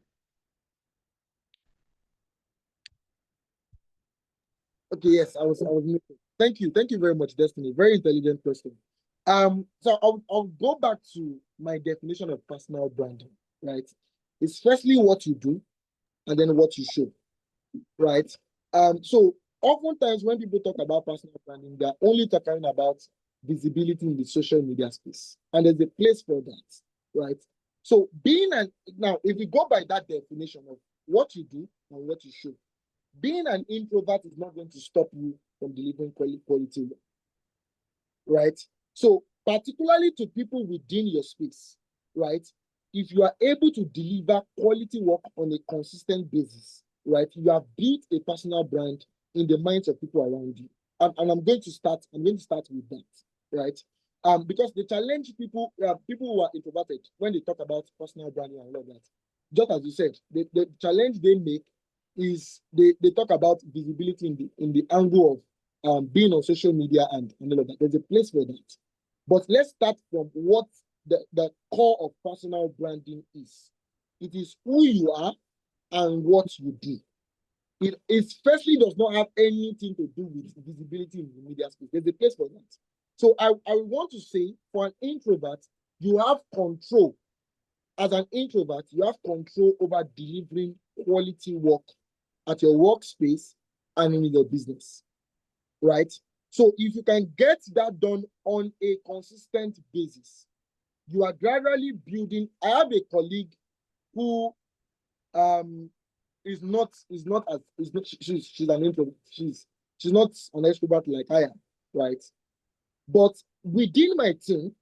Okay, yes, I was muted. Thank you very much, Destiny. Very intelligent person. So I'll go back to my definition of personal branding, right? It's firstly what you do and then what you show, right? So oftentimes when people talk about personal branding, they're only talking about visibility in the social media space, and there's a place for that, right? So now, if we go by that definition of what you do and what you show, being an introvert is not going to stop you from delivering quality work, right? So particularly to people within your space, right? If you are able to deliver quality work on a consistent basis, right, you have built a personal brand in the minds of people around you. And I'm going to start with that, right? Because the challenge people who are introverted, when they talk about personal branding and all of that, just as you said, the challenge they make is they talk about visibility in the angle of being on social media and all of that. There's a place for that. But let's start from what the core of personal branding is. It is who you are and what you do. It firstly does not have anything to do with visibility in the media space. There's a place for that. So I want to say, for an introvert, you have control. As an introvert, you have control over delivering quality work at your workspace and in your business, right? So if you can get that done on a consistent basis, you are gradually building. I have a colleague who she's an introvert. She's not an extrovert like I am, right? But within my team,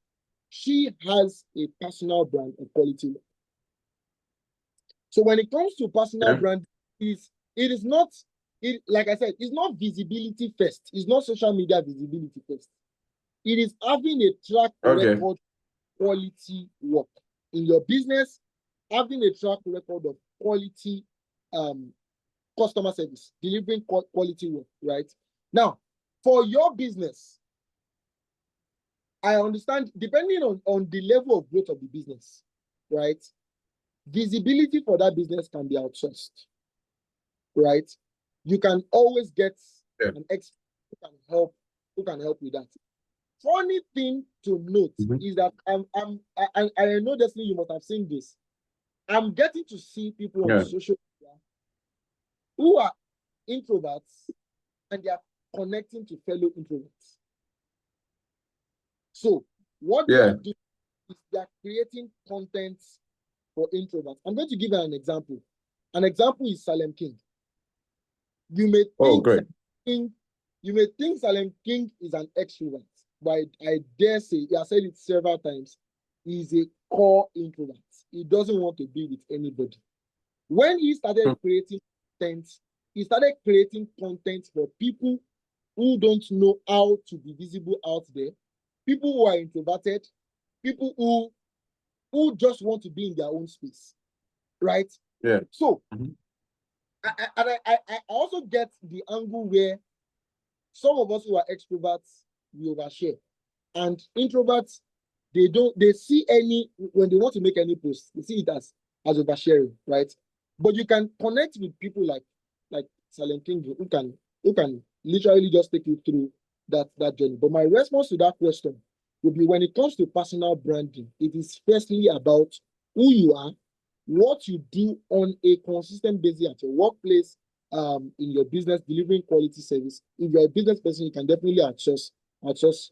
she has a personal brand of quality work. So when it comes to personal brand, it is not, like I said, it's not visibility first. It's not social media visibility first. It is having a track record quality work in your business, having a track record of quality customer service, delivering quality work, right? Now, for your business, I understand, depending on the level of growth of the business, right? visibility for that business can be outsourced, right? You can always get an expert who can help with that. Funny thing to note is that I know definitely you must have seen this. I'm getting to see people on social media who are introverts and they are connecting to fellow introverts. So what they are doing is they are creating content for introverts. I'm going to give you an example. An example is Salem King. You may think Salem King is an extrovert, but I dare say, I said it several times, he's a core introvert. He doesn't want to be with anybody. When he started creating content for people who don't know how to be visible out there, people who are introverted, people who just want to be in their own space, right? Yeah. So, I also get the angle where some of us who are extroverts, we overshare. And introverts, they see when they want to make any post, they see it as oversharing, right? But you can connect with people like Salem King who can literally just take you through that journey. But my response to that question would be, when it comes to personal branding, it is firstly about who you are, what you do on a consistent basis at your workplace, in your business, delivering quality service. If you're a business person, you can definitely adjust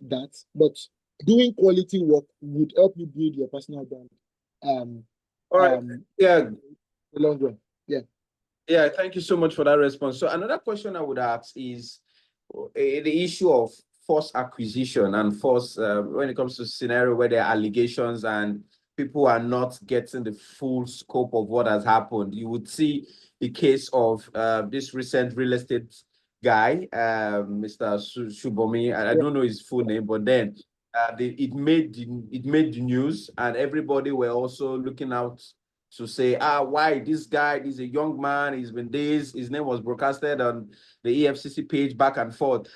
that. But doing quality work would help you build your personal brand. All right. The long run. Yeah. Yeah, thank you so much for that response. So another question I would ask is the issue of false acquisition and false, when it comes to scenario where there are allegations and people are not getting the full scope of what has happened. You would see the case of this recent real estate guy, Mr. Shubomi. I don't know his full name, but then it made the news, and everybody were also looking out to say, why this guy, he's a young man, his name was broadcasted on the EFCC page back and forth.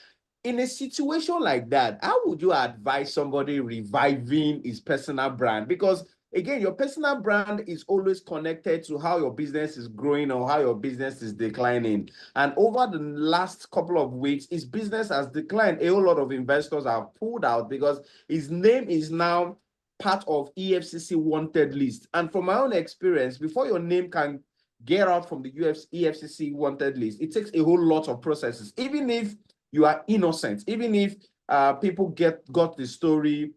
In a situation like that, how would you advise somebody reviving his personal brand? Because again, your personal brand is always connected to how your business is growing or how your business is declining. And over the last couple of weeks, his business has declined. A whole lot of investors have pulled out because his name is now part of EFCC wanted list. And from my own experience, before your name can get out from the EFCC wanted list, it takes a whole lot of processes. Even if you are innocent, even if people got the story,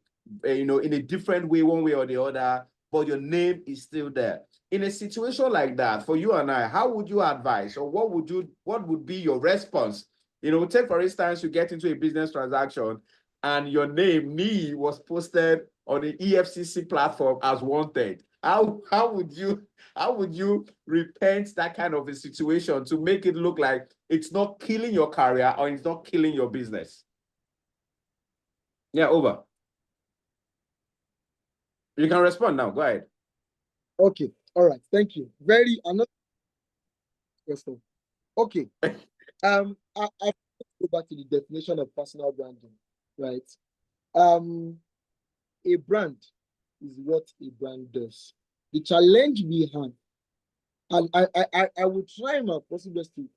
in a different way, one way or the other, but your name is still there. In a situation like that, for you and I, how would you advise, or what would be your response? Take for instance, you get into a business transaction and your name, Niyi, was posted on the EFCC platform as wanted. How would you repent that kind of a situation to make it look like it's not killing your career or it's not killing your business? Yeah, over. You can respond now. Go ahead. Okay. All right. Thank you. Another question. Okay. I go back to the definition of personal branding, right? A brand is what a brand does. The challenge we have, and I will try my possible best to,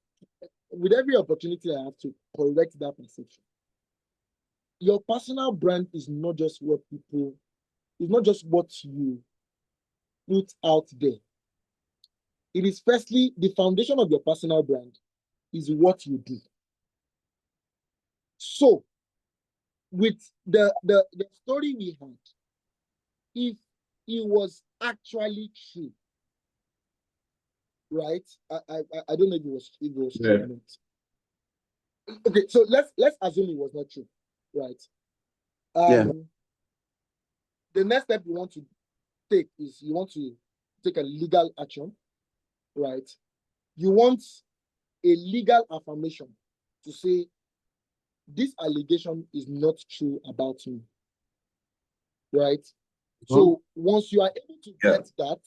with every opportunity I have, to correct that perception. Your personal brand is not just what you put out there. It is firstly, the foundation of your personal brand is what you do. So, with the story we had, if it was actually true, right? I don't know if it was true or not. Okay, so let's assume it was not true, right? The next step you want to take is you want to take a legal action, right? You want a legal affirmation to say this allegation is not true about me, right? So once you are able to get that,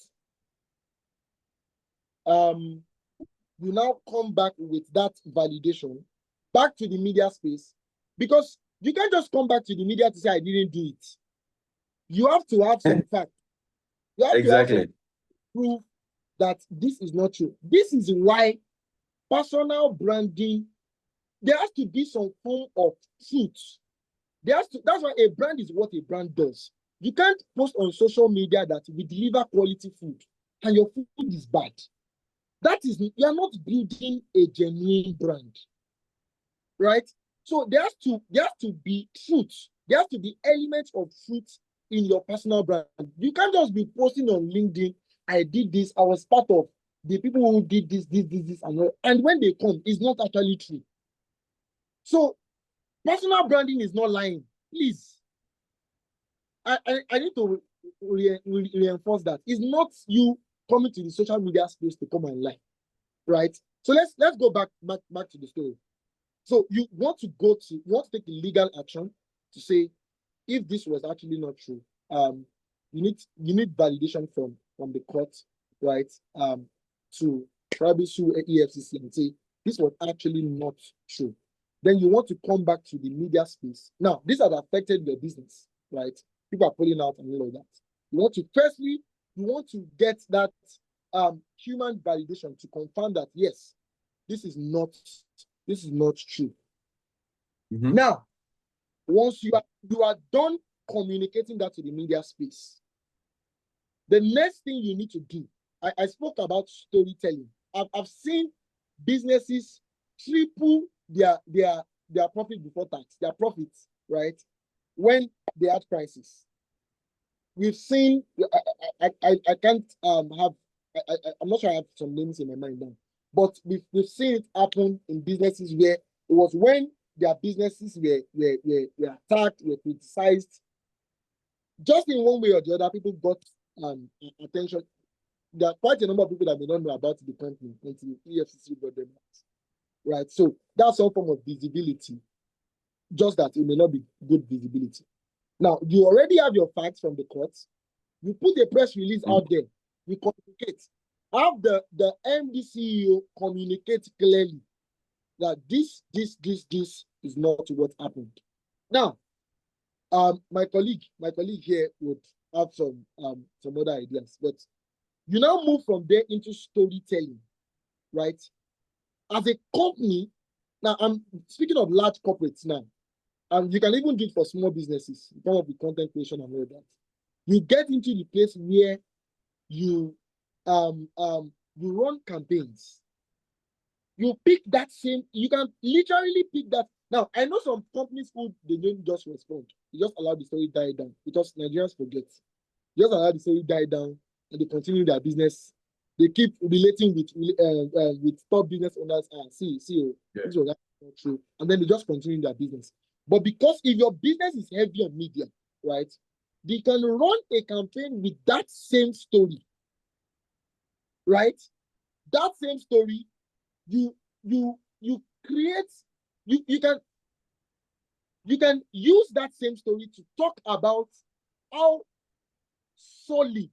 you now come back with that validation back to the media space, because you can't just come back to the media to say I didn't do it. You have to have some fact. You have to have some prove that this is not true. This is why personal branding, there has to be some form of truth. That's why a brand is what a brand does. You can't post on social media that we deliver quality food and your food is bad. That is, you are not building a genuine brand, right? So there has to be truth. There has to be elements of truth in your personal brand. You can't just be posting on LinkedIn, I did this, I was part of the people who did this, and when they come, it's not actually true. So personal branding is not lying. Please. I need to reinforce that. It's not you coming to the social media space to come and lie, right? So let's go back to the story. So you want to take the legal action to say if this was actually not true. You need validation from the court, right? To probably sue EFCC and say this was actually not true. Then you want to come back to the media space. Now, this has affected your business, right? People are pulling out and all of that. You want to get that human validation to confirm that yes, this is not true. Mm-hmm. Now, once you are done communicating that to the media space, the next thing you need to do, I spoke about storytelling. I've seen businesses triple their profit before tax, their profits, right? When they had crisis. We've seen, I can't I'm not sure I have some names in my mind now, but we've seen it happen in businesses where it was when their businesses were attacked, were criticized. Just in one way or the other, people got attention. There are quite a number of people that may not know about the company until EFCC brought them out, right? So that's some form of visibility, just that it may not be good visibility. Now, you already have your facts from the courts. You put a press release out there. You communicate. Have the MD CEO communicate clearly that this is not what happened. Now, my colleague here would have some other ideas, but you now move from there into storytelling, right? As a company, now I'm speaking of large corporates now, and you can even do it for small businesses. You come up with content creation and all that. You get into the place where you run campaigns. You pick that same, you can literally pick that. Now, I know some companies who they don't just respond. They just allow the story die down because Nigerians forget. They just allow the story die down and they continue their business. They keep relating with top business owners and CEO. This was not true. And then they just continue their business. But because if your business is heavy on media, right, they can run a campaign with that same story, right? That same story, you create, you can use that same story to talk about how solid,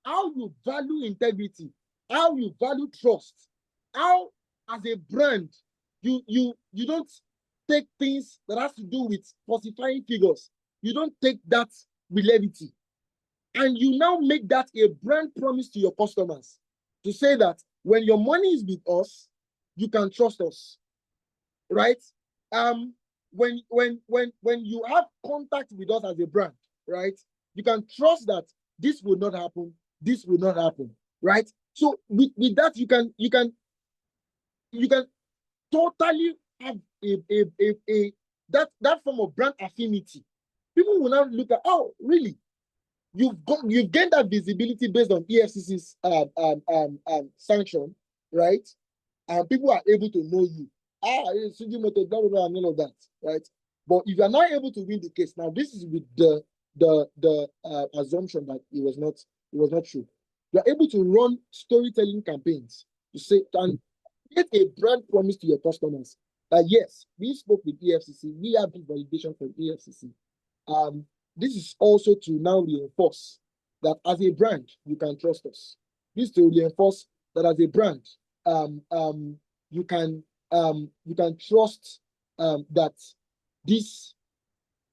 how you value integrity, how you value trust, how as a brand you don't take things that has to do with falsifying figures. You don't take that with levity. And you now make that a brand promise to your customers to say that when your money is with us, you can trust us, right? When you have contact with us as a brand, right, you can trust that this will not happen, this will not happen, right? So with that, you can totally have that form of brand affinity. People will now look at, oh, really? You've gained that visibility based on EFCC's sanction, right? And people are able to know you. Suji Moto, blah, blah, blah, and all of that, right? But if you are not able to win the case, now this is with the assumption that it was not true. You are able to run storytelling campaigns to say and create a brand promise to your customers that yes, we spoke with EFCC, we have the validation from EFCC. This is also to now reinforce that as a brand, you can trust us. This to reinforce that as a brand, you can trust that this,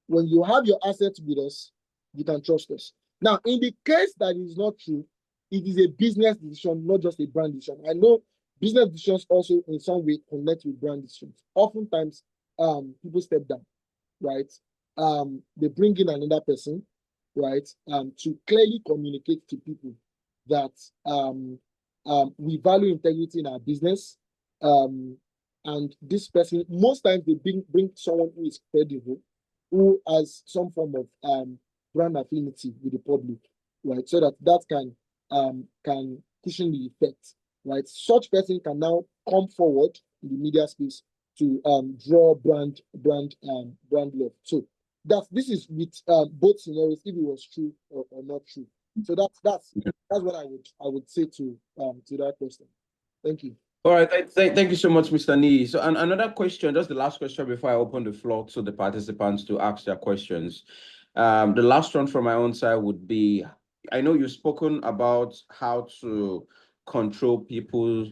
when you have your assets with us, you can trust us. Now, in the case that is not true, it is a business decision, not just a brand decision. I know business decisions also in some way connect with brand decisions. Oftentimes, people step down, right? They bring in another person, right? To clearly communicate to people that we value integrity in our business. And this person, most times they bring someone who is credible, who has some form of brand affinity with the public, right? So that can cushion the effect, right? Such person can now come forward in the media space to draw brand love. So this is with both scenarios, if it was true or not true. So that's what I would say to that question. Thank you. All right, thank you so much, Mr. Niyi. So another question, just the last question before I open the floor to the participants to ask their questions. The last one from my own side would be, I know you've spoken about how to control people's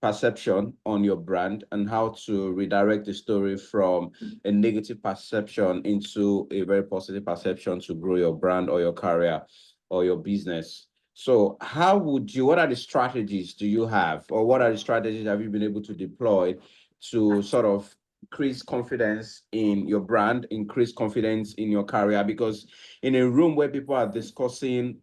perception on your brand and how to redirect the story from a negative perception into a very positive perception to grow your brand or your career or your business. So what are the strategies do you have, or what are the strategies have you been able to deploy to sort of increase confidence in your brand, increase confidence in your career? Because in a room where people are discussing,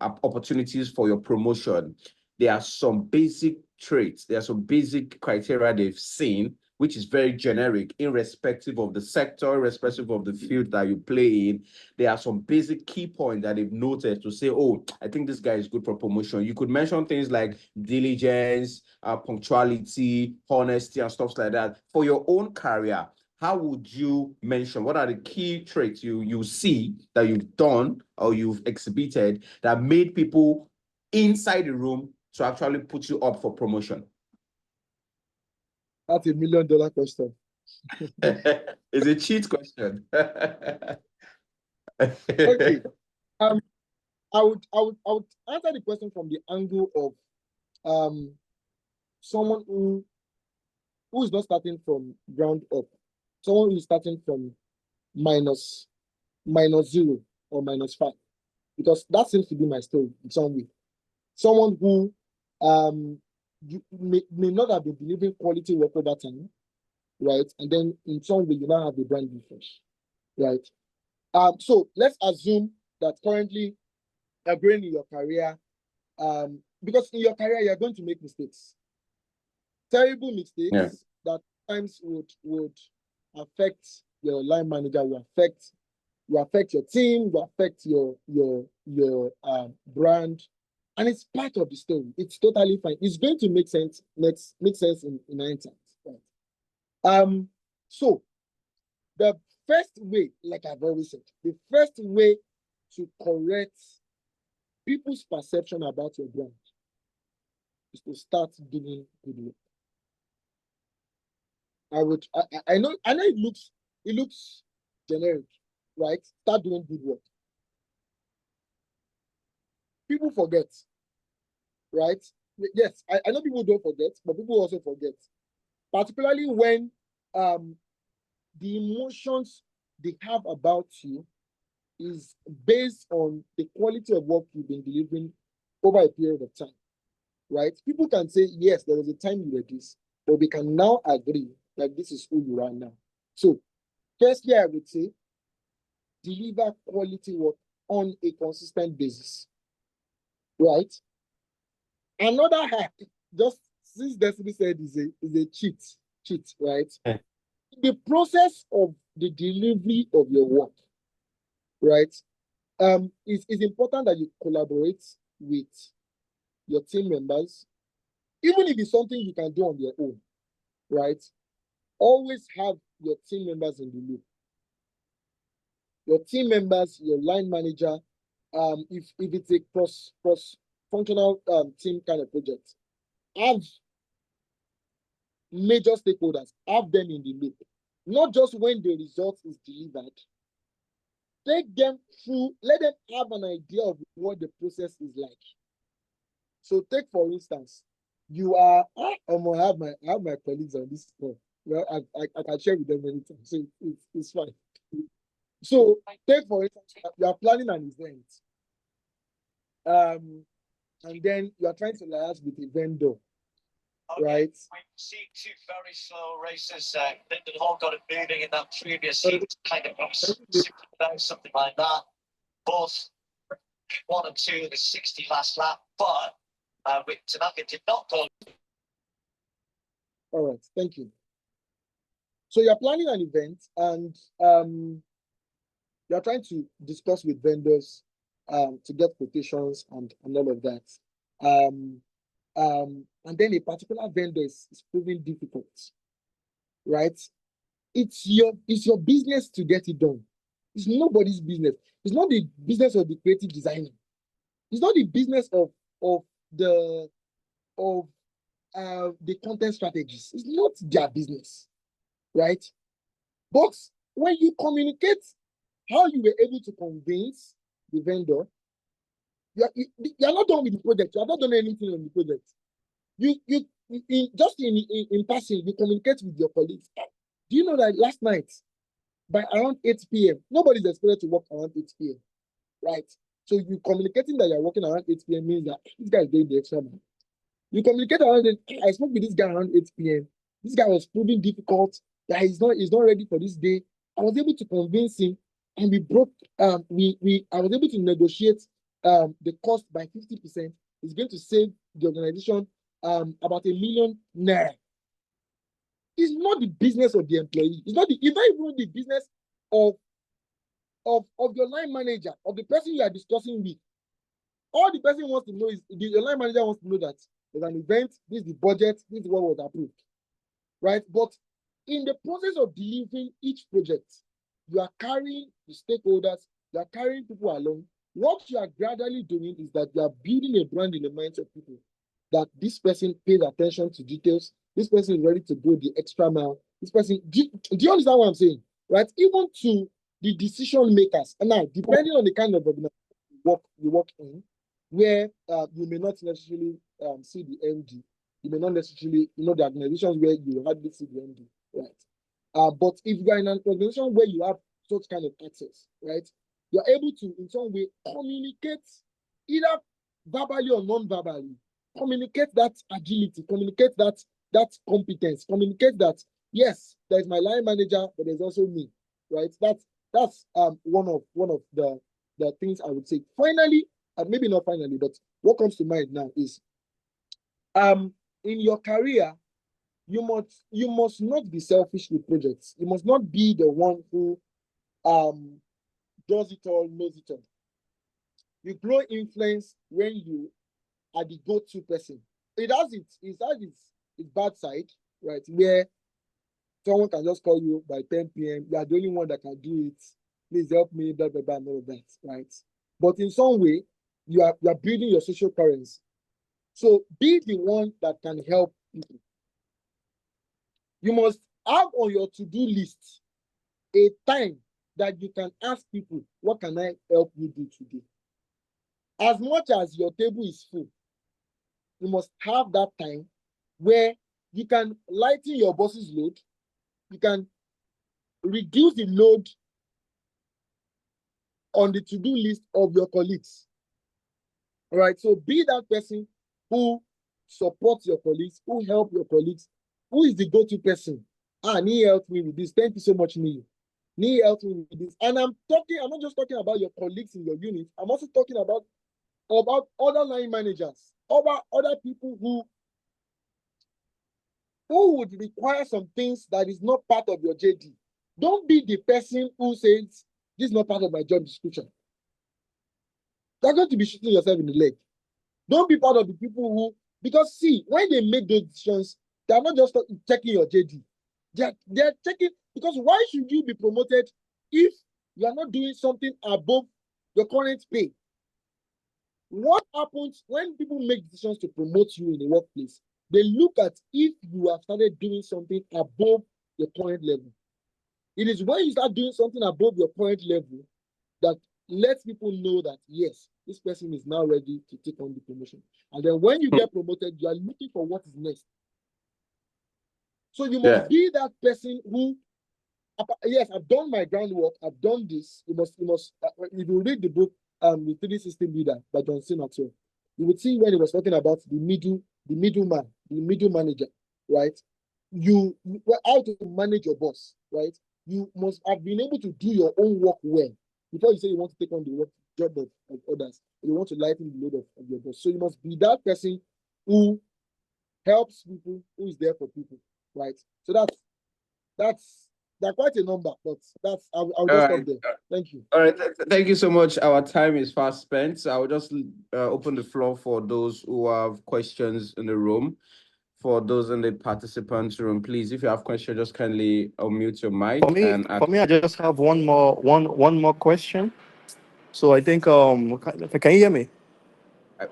opportunities for your promotion, there are some basic traits, there are some basic criteria they've seen, which is very generic, irrespective of the sector, irrespective of the field that you play in. There are some basic key points that they've noted to say, oh, I think this guy is good for promotion. You could mention things like diligence, punctuality, honesty, and stuff like that. For your own career, how would you mention, what are the key traits you see that you've done or you've exhibited that made people inside the room to actually put you up for promotion? That's $1 million question. It's a cheat question. Okay. I would answer the question from the angle of someone who is not starting from ground up, someone who is starting from minus 0 or -5, because that seems to be my story in some way. Someone who you may not have been delivering quality work over time, right? And then in some way you now have a brand refresh, right? So let's assume that currently you're growing in your career, because in your career you're going to make mistakes, terrible mistakes that times would affect your line manager, will affect your team, will affect your brand, and it's part of the story. It's totally fine. It's going to make sense in 9 times. Right? So the first way, like I've always said, the first way to correct people's perception about your brand is to start doing good work. I know it looks generic, right? Start doing good work. People forget, right? Yes, I know people don't forget, but people also forget, particularly when the emotions they have about you is based on the quality of work you've been delivering over a period of time, right? People can say, yes, there was a time you were this, but we can now agree that this is who you are now. So, firstly, I would say, deliver quality work on a consistent basis, right? Another hack, just since Destiny said is a cheat, right? Yeah. The process of the delivery of your work, right? It's important that you collaborate with your team members, even if it's something you can do on your own, right? Always have your team members in the loop. Your team members, your line manager, if it's a cross-functional team kind of project, have major stakeholders, have them in the loop. Not just when the result is delivered. Take them through, let them have an idea of what the process is like. So take, for instance, you are, I'm gonna have my colleagues on this call. Well, I can share with them many times, so it's fine. So take, for instance, you are planning an event. and then you are trying to liaise with a vendor, right? We've seen two very slow races. Lyndon Hall got it moving in that previous heat, kind of something like that. Both 1 and 2 in the 60 last lap, but with Tanaka did not go. All right, thank you. So you're planning an event, and you're trying to discuss with vendors to get quotations and all of that. And then a particular vendor is proving difficult, right? It's your business to get it done. It's nobody's business. It's not the business of the creative designer. It's not the business of the content strategists. It's not their business, right? But when you communicate how you were able to convince the vendor, you're not done with the project. You're not done anything on the project. In passing, you communicate with your colleagues. Do you know that last night, by around 8 p.m., nobody's expected to work around 8 p.m., right? So you communicating that you're working around 8 p.m. means that this guy is doing the extra mile. You communicate around it. I spoke with this guy around 8 p.m. This guy was proving difficult, that he's not ready for this day. I was able to convince him, and we broke. I was able to negotiate the cost by 50%. It's going to save the organization about ₦1 million. It's not the business of the employee. It's not even the business of your line manager, of the person you are discussing with. All the person wants to know is the line manager wants to know that there's an event, this is the budget, this is what was approved, right? But in the process of delivering each project, you are carrying the stakeholders, you are carrying people along. What you are gradually doing is that you are building a brand in the minds of people, that this person pays attention to details, this person is ready to go the extra mile, this person, do you understand what I'm saying, right? Even to the decision makers. And now, depending on the kind of organization you work in, where you may not necessarily see the MD, you may not necessarily, the organizations where you hardly see the MD, right? But if you are in an organization where you have such kind of access, right, you're able to, in some way, communicate, either verbally or non-verbally, communicate that agility, communicate that competence, communicate that, yes, there's my line manager, but there's also me, right? That's one of the things I would say. Finally, maybe not finally, but what comes to mind now is in your career, you must not be selfish with projects. You must not be the one who does it all, knows it all. You grow influence when you are the go-to person. It has its bad side, right? Where someone can just call you by 10 p.m. You are the only one that can do it. Please help me, blah, blah, blah, and all of that, right? But in some way, you are building your social currency. So be the one that can help people. You must have on your to-do list a time that you can ask people, what can I help you do today? As much as your table is full, you must have that time where you can lighten your boss's load, you can reduce the load on the to-do list of your colleagues. All right, so be that person who supports your colleagues, who help your colleagues, who is the go-to person. Niyi helped me with this. Thank you so much, Niyi. Niyi helped me with this. And I'm not just talking about your colleagues in your unit. I'm also talking about other line managers, other people who would require some things that is not part of your JD. Don't be the person who says, this is not part of my job description. You're going to be shooting yourself in the leg. Don't be part of the people who, because see, when they make those decisions, they're not just checking your JD. They're checking, because why should you be promoted if you are not doing something above your current pay? What happens when people make decisions to promote you in the workplace? They look at if you have started doing something above your current level. It is when you start doing something above your current level that lets people know that, yes, this person is now ready to take on the promotion. And then when you get promoted, you are looking for what is next. So you must be that person who, yes, I've done my groundwork, I've done this. You must, if you read the book, The 360 Leader by John C. Maxwell, you would see when he was talking about the middle manager, right? You how to manage your boss, right? You must have been able to do your own work well before you say you want to take on the job of others. You want to lighten the load of your boss. So you must be that person who helps people, who is there for people, right? So that's quite a number, but I'll just stop there. Thank you. All right, thank you so much. Our time is fast spent. So I will just open the floor for those who have questions in the room. For those in the participants room, please, if you have questions, just kindly unmute your mic. For me, I just have one more question. So I think can you hear me?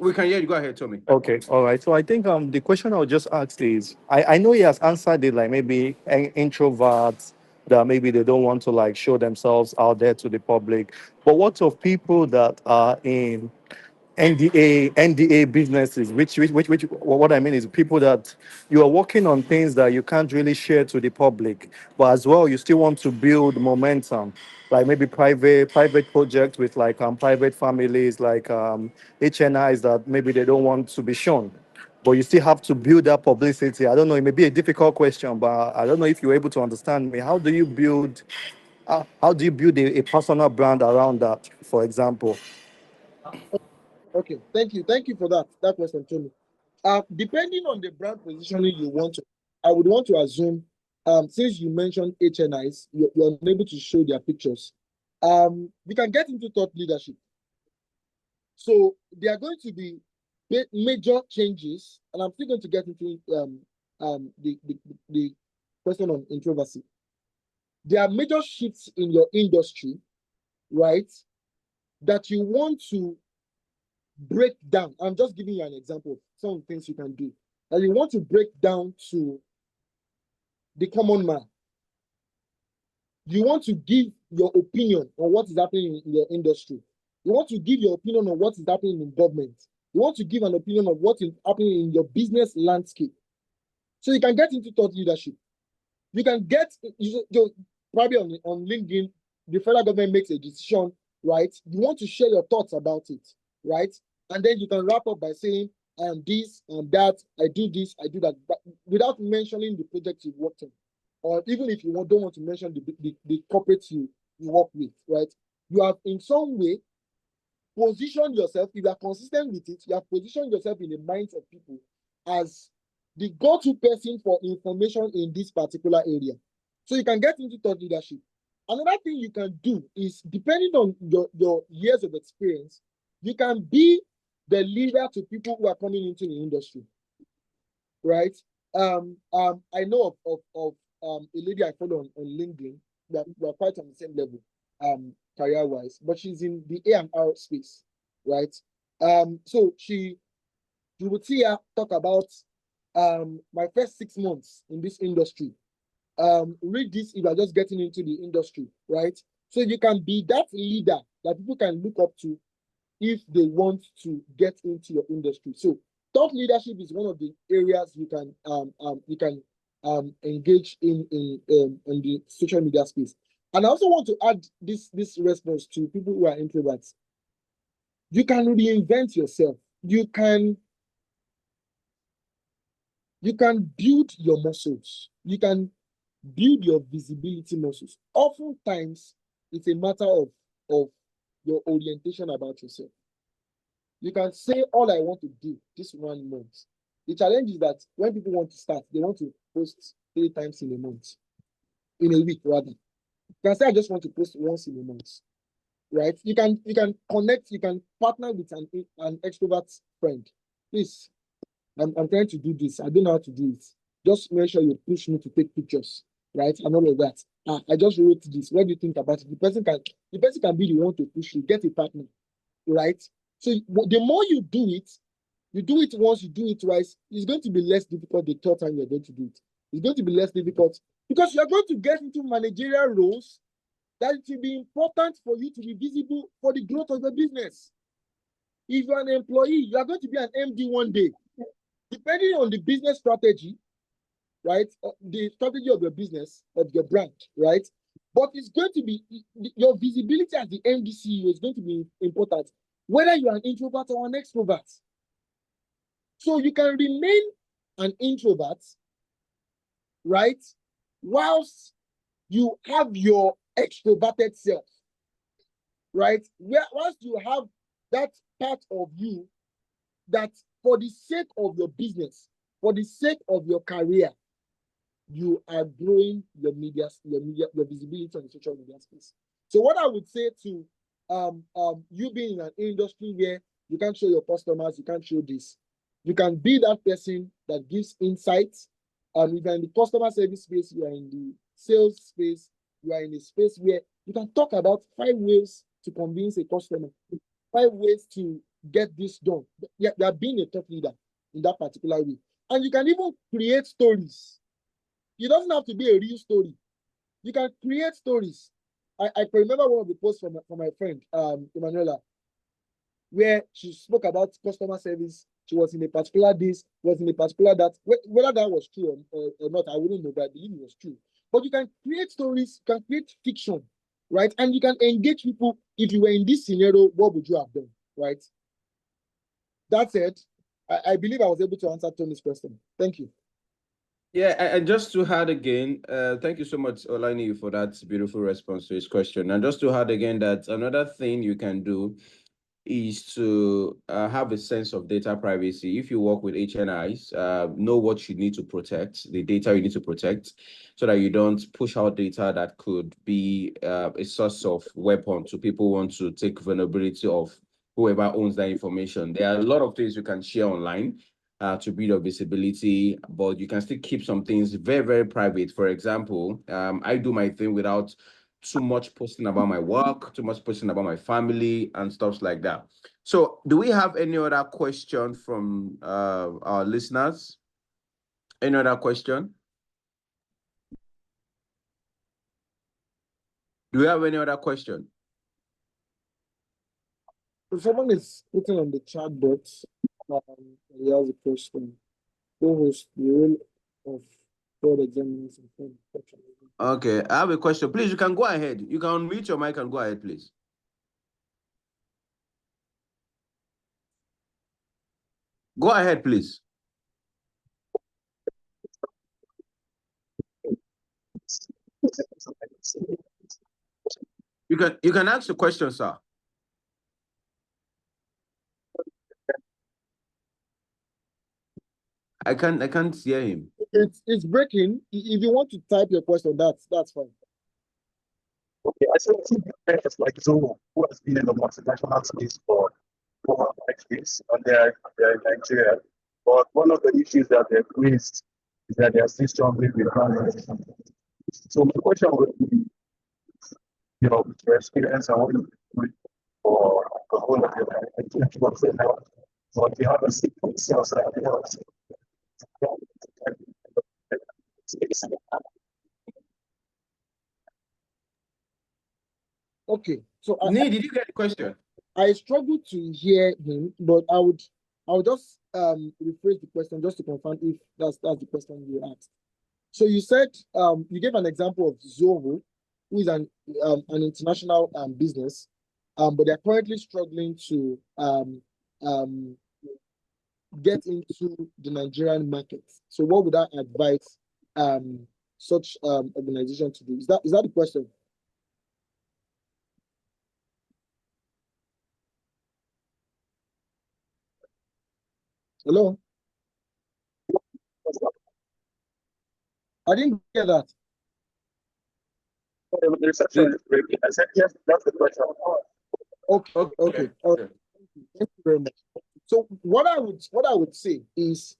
We can hear you. Go ahead, Tommy. Okay, all right. So I think the question I'll just ask is I know he has answered it, like maybe introverts that maybe they don't want to like show themselves out there to the public. But what of people that are in NDA businesses, which what I mean is people that you are working on things that you can't really share to the public, but as well you still want to build momentum, like maybe private projects with like private families, like HNIs that maybe they don't want to be shown, but you still have to build that publicity. I don't know, it may be a difficult question, but I don't know if you're able to understand me. How do you build a personal brand around that, for example? Okay, thank you for that question, Tony. Depending on the brand positioning you want to, I would want to assume, since you mentioned HNIs, you're unable to show their pictures. We can get into thought leadership. So there are going to be major changes, and I'm still going to get into the question on introversy. There are major shifts in your industry, right, that you want to break down. I'm just giving you an example of some of the things you can do. And you want to break down to the common man. You want to give your opinion on what is happening in your industry. You want to give your opinion on what is happening in government. You want to give an opinion of what is happening in your business landscape. So you can get into thought leadership. You can get, probably on LinkedIn, the federal government makes a decision, right? You want to share your thoughts about it, right? And then you can wrap up by saying, I am this and that, I do this, I do that, but without mentioning the project you've worked on. Or even if you don't want to mention the corporates you work with, right? You have in some way positioned yourself, if you are consistent with it, you have positioned yourself in the minds of people as the go-to person for information in this particular area. So you can get into thought leadership. Another thing you can do is, depending on your years of experience, you can be the leader to people who are coming into the industry, right? I know of a lady I follow on LinkedIn that we're quite on the same level, career-wise, but she's in the A&R space, right? So you would see her talk about my first 6 months in this industry. Read this if you're just getting into the industry, right? So you can be that leader that people can look up to if they want to get into your industry. So thought leadership is one of the areas you can engage in the social media space. And I also want to add this response to people who are introverts. You can reinvent yourself. You can build your muscles. You can build your visibility muscles. Oftentimes, it's a matter of your orientation about yourself. You can say, all I want to do this 1 month. The challenge is that when people want to start, they want to post 3 times in a month, in a week rather. You can say, I just want to post once in a month, right? You can connect, you can partner with an extrovert friend. Please, I'm trying to do this. I don't know how to do it. Just make sure you push me to take pictures, right? And all of that. I just wrote this. What do you think about it? The person can be the one to push you. Get a partner, right? So the more you do it once, you do it twice, it's going to be less difficult the third time you're going to do it. It's going to be less difficult because you're going to get into managerial roles that it will be important for you to be visible for the growth of the business. If you're an employee, you are going to be an MD one day. Depending on the business strategy, right? The strategy of your business, of your brand, right? But it's going to be your visibility as the MD CEO is going to be important, whether you're an introvert or an extrovert. So you can remain an introvert, right? Whilst you have your extroverted self, right? Whilst you have that part of you that for the sake of your business, for the sake of your career, you are growing your visibility on the social media space. So what I would say to you being in an industry where you can't show your customers, you can't show this, you can be that person that gives insights. If you're in the customer service space, you are in the sales space, you are in a space where you can talk about 5 ways to convince a customer, 5 ways to get this done. You are being a top leader in that particular way. And you can even create stories. It doesn't have to be a real story. You can create stories. I can remember one of the posts from my friend, Emanuela, where she spoke about customer service. She was in a particular this, was in a particular that. Whether that was true or not, I wouldn't know, but I believe it was true. But you can create stories, you can create fiction, right? And you can engage people. If you were in this scenario, what would you have done, right? That said, I believe I was able to answer Tony's question. Thank you. Yeah, and just to add again, thank you so much, Olani, for that beautiful response to his question. And just to add again that another thing you can do is to have a sense of data privacy. If you work with HNIs, know what you need to protect, the data you need to protect, so that you don't push out data that could be a source of weapon to people who want to take vulnerability of whoever owns that information. There are a lot of things you can share online to build your visibility, but you can still keep some things very, very private. For example, I do my thing without too much posting about my work, too much posting about my family and stuff like that. So do we have any other question from our listeners? Any other question? Do we have any other question? If someone is putting on the chat box, he has a question. Who was the role of fraud examiners and fraud detection? Okay, I have a question. Please, you can go ahead. You can unmute your mic and go ahead, please. Go ahead, please. You can ask the question, sir. I can't hear him. It's breaking. If you want to type your question, that's fine. Okay, I said players like Zoho, who has been in the multinational space for 5 years, and they're in Nigeria. But one of the issues that they've raised is that they are still struggling with brands. So my question would be, with your experience and what you do for the whole of your life, but you have a secret sales Okay, so Niyi, did you get the question? I struggled to hear him, but I would just rephrase the question just to confirm if that's the question you asked. So you said you gave an example of Zoho, who is an international business, but they're currently struggling to get into the Nigerian market. So what would I advise such organization to do? Is that the question? Hello? I didn't hear that. The reception is breaking. I said, yes, that's the question. Okay. Thank you very much. So what I would say is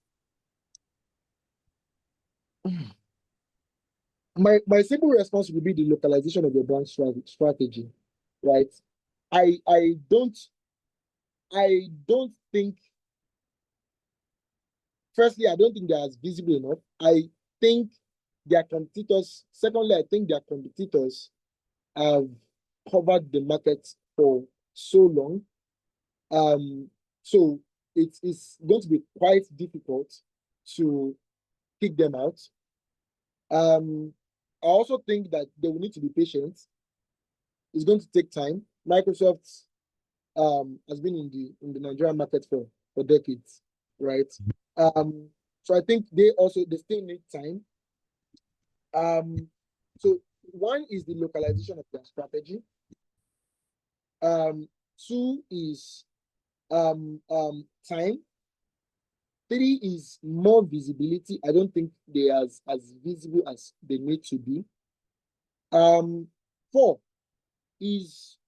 my simple response would be the localization of your brand strategy, right? I don't think, firstly, I don't think they're as visible enough. I think their competitors, secondly, I think their competitors have covered the market for so long. So it's going to be quite difficult to kick them out. I also think that they will need to be patient. It's going to take time. Microsoft has been in the Nigerian market for decades, right? So I think they still need time. So one is the localization of their strategy. Two is time. Three is more visibility. I don't think they are as visible as they need to be. Four is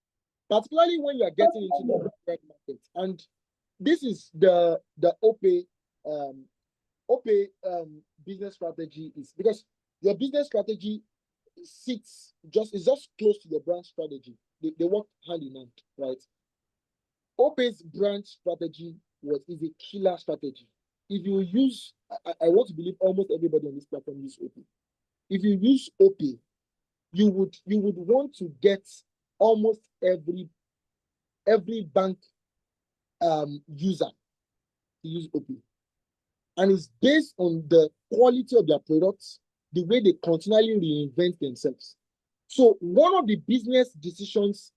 particularly when you are getting into the red market, and this is the OPE business strategy, is because your business strategy is just close to the brand strategy. They work hand in hand, right? OPE's brand strategy is a killer strategy. If you use, I want to believe almost everybody on this platform use OPE. If you use OPE, you would want to get almost every bank user to use OPE. And it's based on the quality of their products, the way they continually reinvent themselves. So one of the business decisions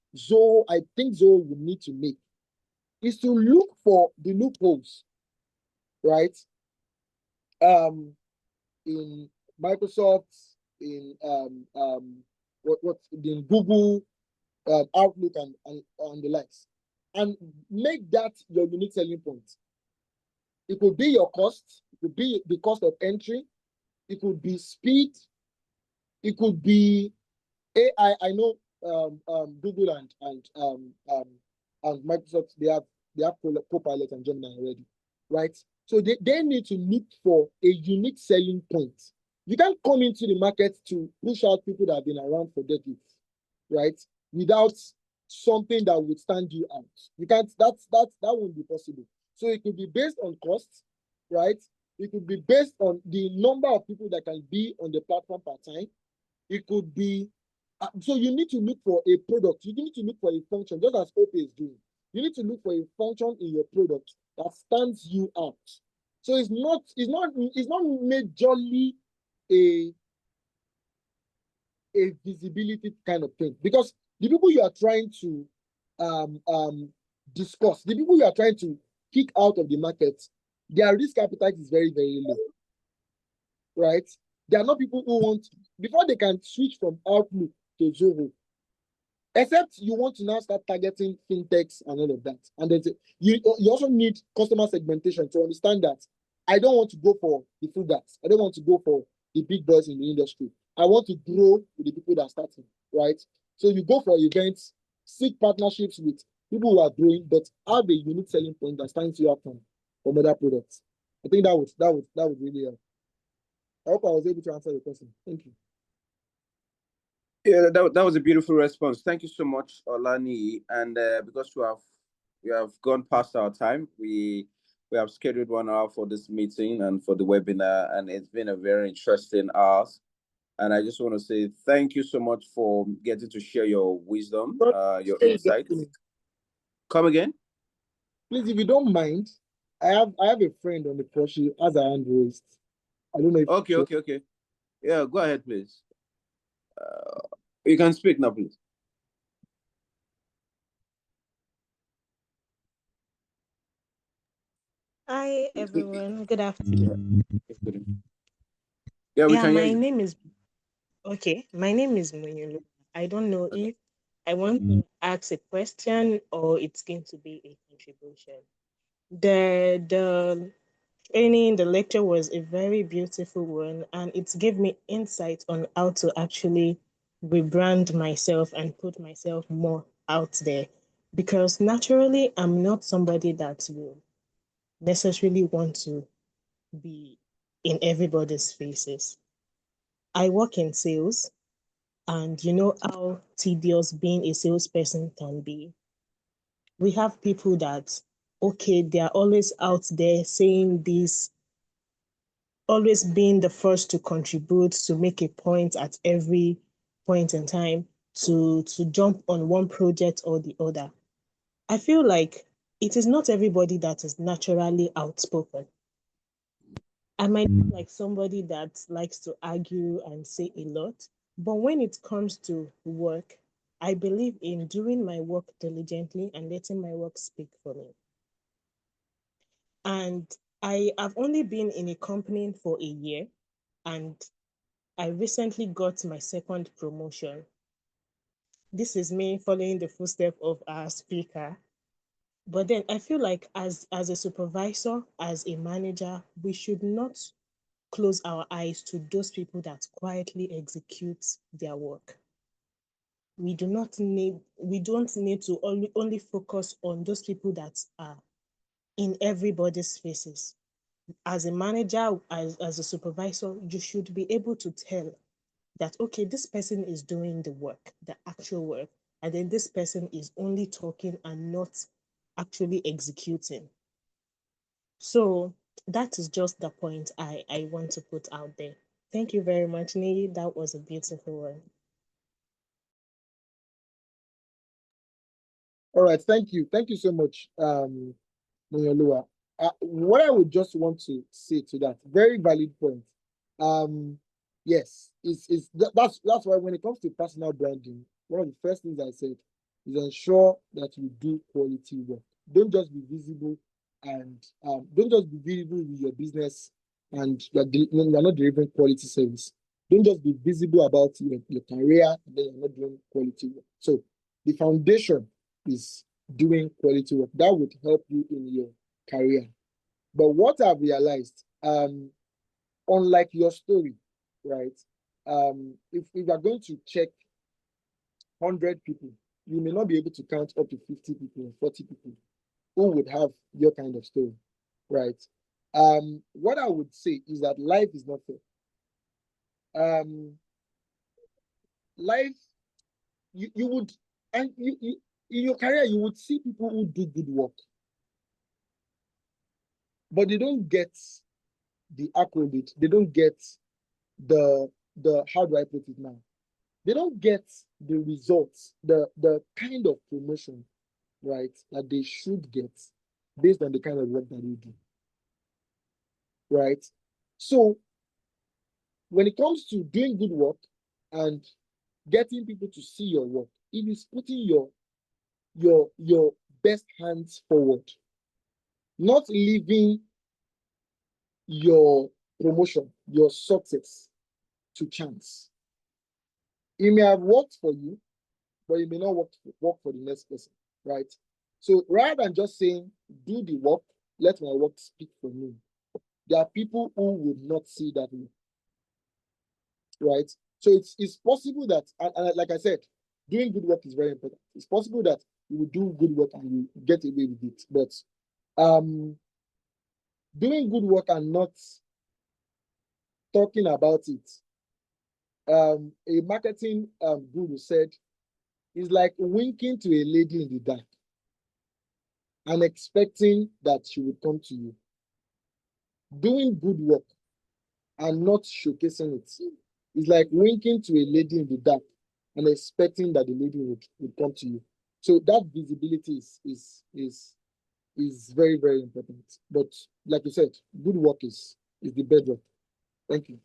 I think Zoho will need to make is to look for the loopholes, right? In Microsoft, in in Google, Outlook, and the likes, and make that your unique selling point. It could be your cost, it could be the cost of entry, it could be speed, it could be AI. I know Google and Microsoft, they have Copilot and Gemini already, right? So they need to look for a unique selling point. You can't come into the market to push out people that have been around for decades, right? Without something that would stand you out. You can't, that won't be possible. So it could be based on cost, right? It could be based on the number of people that can be on the platform per time. It could be, so you need to look for a product. You need to look for a function, just as OPE is doing. You need to look for a function in your product that stands you out. So it's not majorly a visibility kind of thing, because the people you are trying to discuss, the people you are trying to kick out of the market, their risk appetite is very, very low, right? They are not people who want, before they can switch from Outlook to Zoho, except you want to now start targeting fintechs and all of that. And then you also need customer segmentation to understand that I don't want to go for the full guys. I don't want to go for the big boys in the industry. I want to grow with the people that are starting, right? So you go for events, seek partnerships with people who are growing, but have a unique selling point that stands you out from other products. I think that would really help. I hope I was able to answer your question. Thank you. Yeah, that was a beautiful response. Thank you so much, Olani. And because we have gone past our time, we have scheduled 1 hour for this meeting and for the webinar, and it's been a very interesting hour. And I just want to say thank you so much for getting to share your wisdom, your insights. Come again? Please, if you don't mind, I have a friend on the call. She has her hand raised. I don't know if Okay. Yeah, go ahead, please. You can speak now, please. Hi everyone, good afternoon. Yeah, we Yeah, can hear my you. name is my name is Munyulu. I don't know if I want to ask a question or it's going to be a contribution. The training, the lecture was a very beautiful one, and it gave me insight on how to actually rebrand myself and put myself more out there. Because naturally, I'm not somebody that will necessarily want to be in everybody's faces. I work in sales, and you know how tedious being a salesperson can be. We have people that, okay, they are always out there saying this, always being the first to contribute, to make a point at every point in time, to jump on one project or the other. I feel like it is not everybody that is naturally outspoken. I might be like somebody that likes to argue and say a lot, But when it comes to work, I believe in doing my work diligently and letting my work speak for me. And I have only been in a company for a year, and I recently got my second promotion. This is me following the footsteps of our speaker. But then I feel like as a supervisor, as a manager, we should not close our eyes to those people that quietly execute their work. We don't need to only focus on those people that are in everybody's faces. As a manager, as a supervisor, you should be able to tell that, okay, this person is doing the work, the actual work, and then this person is only talking and not actually executing. So that is just the point I want to put out there. Thank you very much, Niyi. That was a beautiful one. All right, thank you. Thank you so much, Moyolua. What I would just want to say to that, very valid point. Yes, that's why when it comes to personal branding, one of the first things I said is ensure that you do quality work. Don't just be visible and don't just be visible with your business and you're not delivering quality service. Don't just be visible about your career and then you're not doing quality work. So the foundation is doing quality work. That would help you in your career. But what I've realized, unlike your story, right? If you are going to check 100 people, you may not be able to count up to 50 people or 40 people who would have your kind of story, right? What I would say is that life is not fair. Life, you would, and you in your career, you would see people who do good work, but they don't get the accolade. They don't get the how do I put it now? They don't get the results, the kind of promotion, right, that they should get based on the kind of work that they do, right? So when it comes to doing good work and getting people to see your work, it is putting your best hands forward, not leaving your promotion, your success to chance. It may have worked for you, but it may not work for the next person, right? So rather than just saying, do the work, let my work speak for me, there are people who would not see that way, right? So it's possible that, and like I said, doing good work is very important. It's possible that you will do good work and you get away with it, but doing good work and not talking about it, a marketing guru said, is like winking to a lady in the dark and expecting that she would come to you. Doing good work and not showcasing it is like winking to a lady in the dark and expecting that the lady would come to you. So that visibility is very, very important. But like you said, good work is the bedrock. Thank you.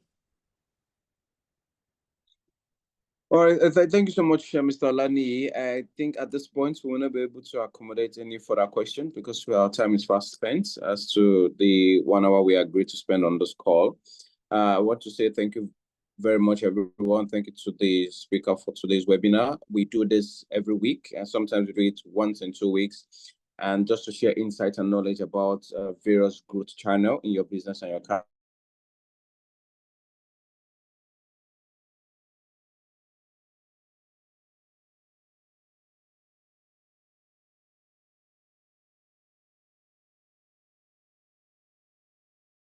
All right, thank you so much, Mr. Olani. I think at this point we will not be able to accommodate any further questions because our time is fast spent as to the 1 hour we agreed to spend on this call. I want to say thank you very much, everyone. Thank you to the speaker for today's webinar. We do this every week, and sometimes we do it once in 2 weeks. And just to share insights and knowledge about various growth channels in your business and your career.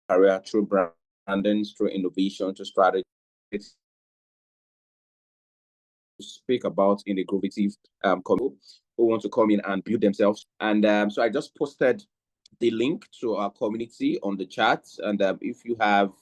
Career through branding, through innovation, to strategy. Speak about in the innovative who want to come in and build themselves. And so I just posted the link to our community on the chat. And if you have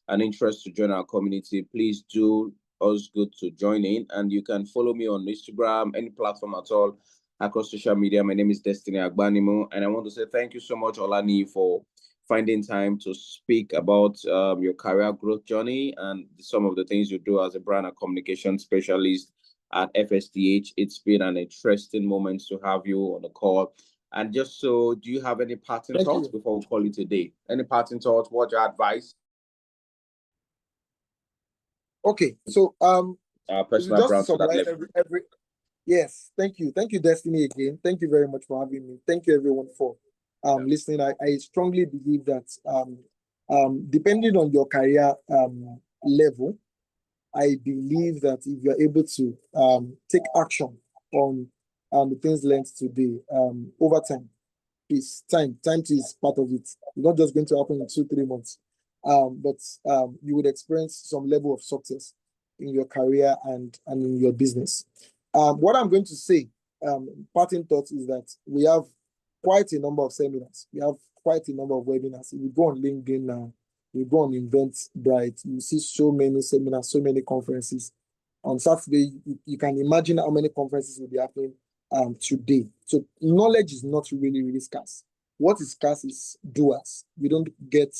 an interest to join our community, please do us good to join in. And you can follow me on Instagram, any platform at all, across social media. My name is Destiny Agbanimo. And I want to say thank you so much, Olani, for finding time to speak about your career growth journey and some of the things you do as a brand and communication specialist at FSDH. It's been an interesting moment to have you on the call. And just so, do you have any parting thoughts before we call it a day? Any parting thoughts? What's your advice? Okay, so personal just to brand to that summarize level. yes, thank you, Destiny, again. Thank you very much for having me. Thank you everyone for listening. I strongly believe that depending on your career level, I believe that if you're able to take action on the things learned today, over time, time is part of it. It's not just going to happen in 2-3 months, but you would experience some level of success in your career and in your business. What I'm going to say, parting thoughts, is that we have quite a number of seminars. We have quite a number of webinars. If you go on LinkedIn now, you go on Eventbrite, you see so many seminars, so many conferences. On Saturday, you can imagine how many conferences will be happening today. So knowledge is not really scarce. What is scarce is doers. You don't get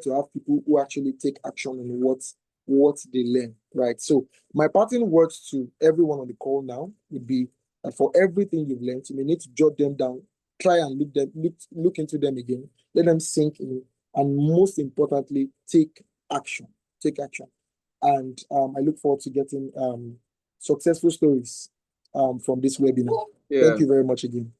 to have people who actually take action on what they learn, right? So my parting words to everyone on the call now would be that for everything you've learned, you may need to jot them down, try and look into them again, let them sink in, and most importantly, take action. And I look forward to getting successful stories from this webinar. Thank you very much again.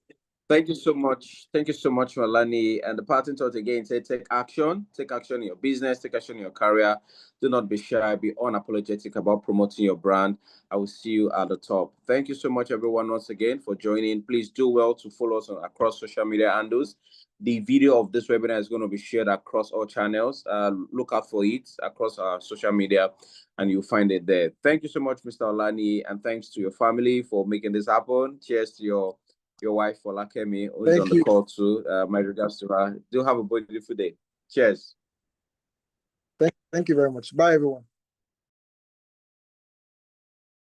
Thank you so much. Thank you so much, Malani. And the parting thought again, say take action. Take action in your business, take action in your career. Do not be shy, be unapologetic about promoting your brand. I will see you at the top. Thank you so much, everyone, once again for joining. Please do well to follow us across social media handles. The video of this webinar is going to be shared across all channels. Look out for it across our social media and you'll find it there. Thank you so much, Mr. Olani, and thanks to your family for making this happen. Cheers to your wife, Olakemi, who's on the call too. My regards to her. Do have a beautiful day. Cheers. Thank you very much. Bye, everyone.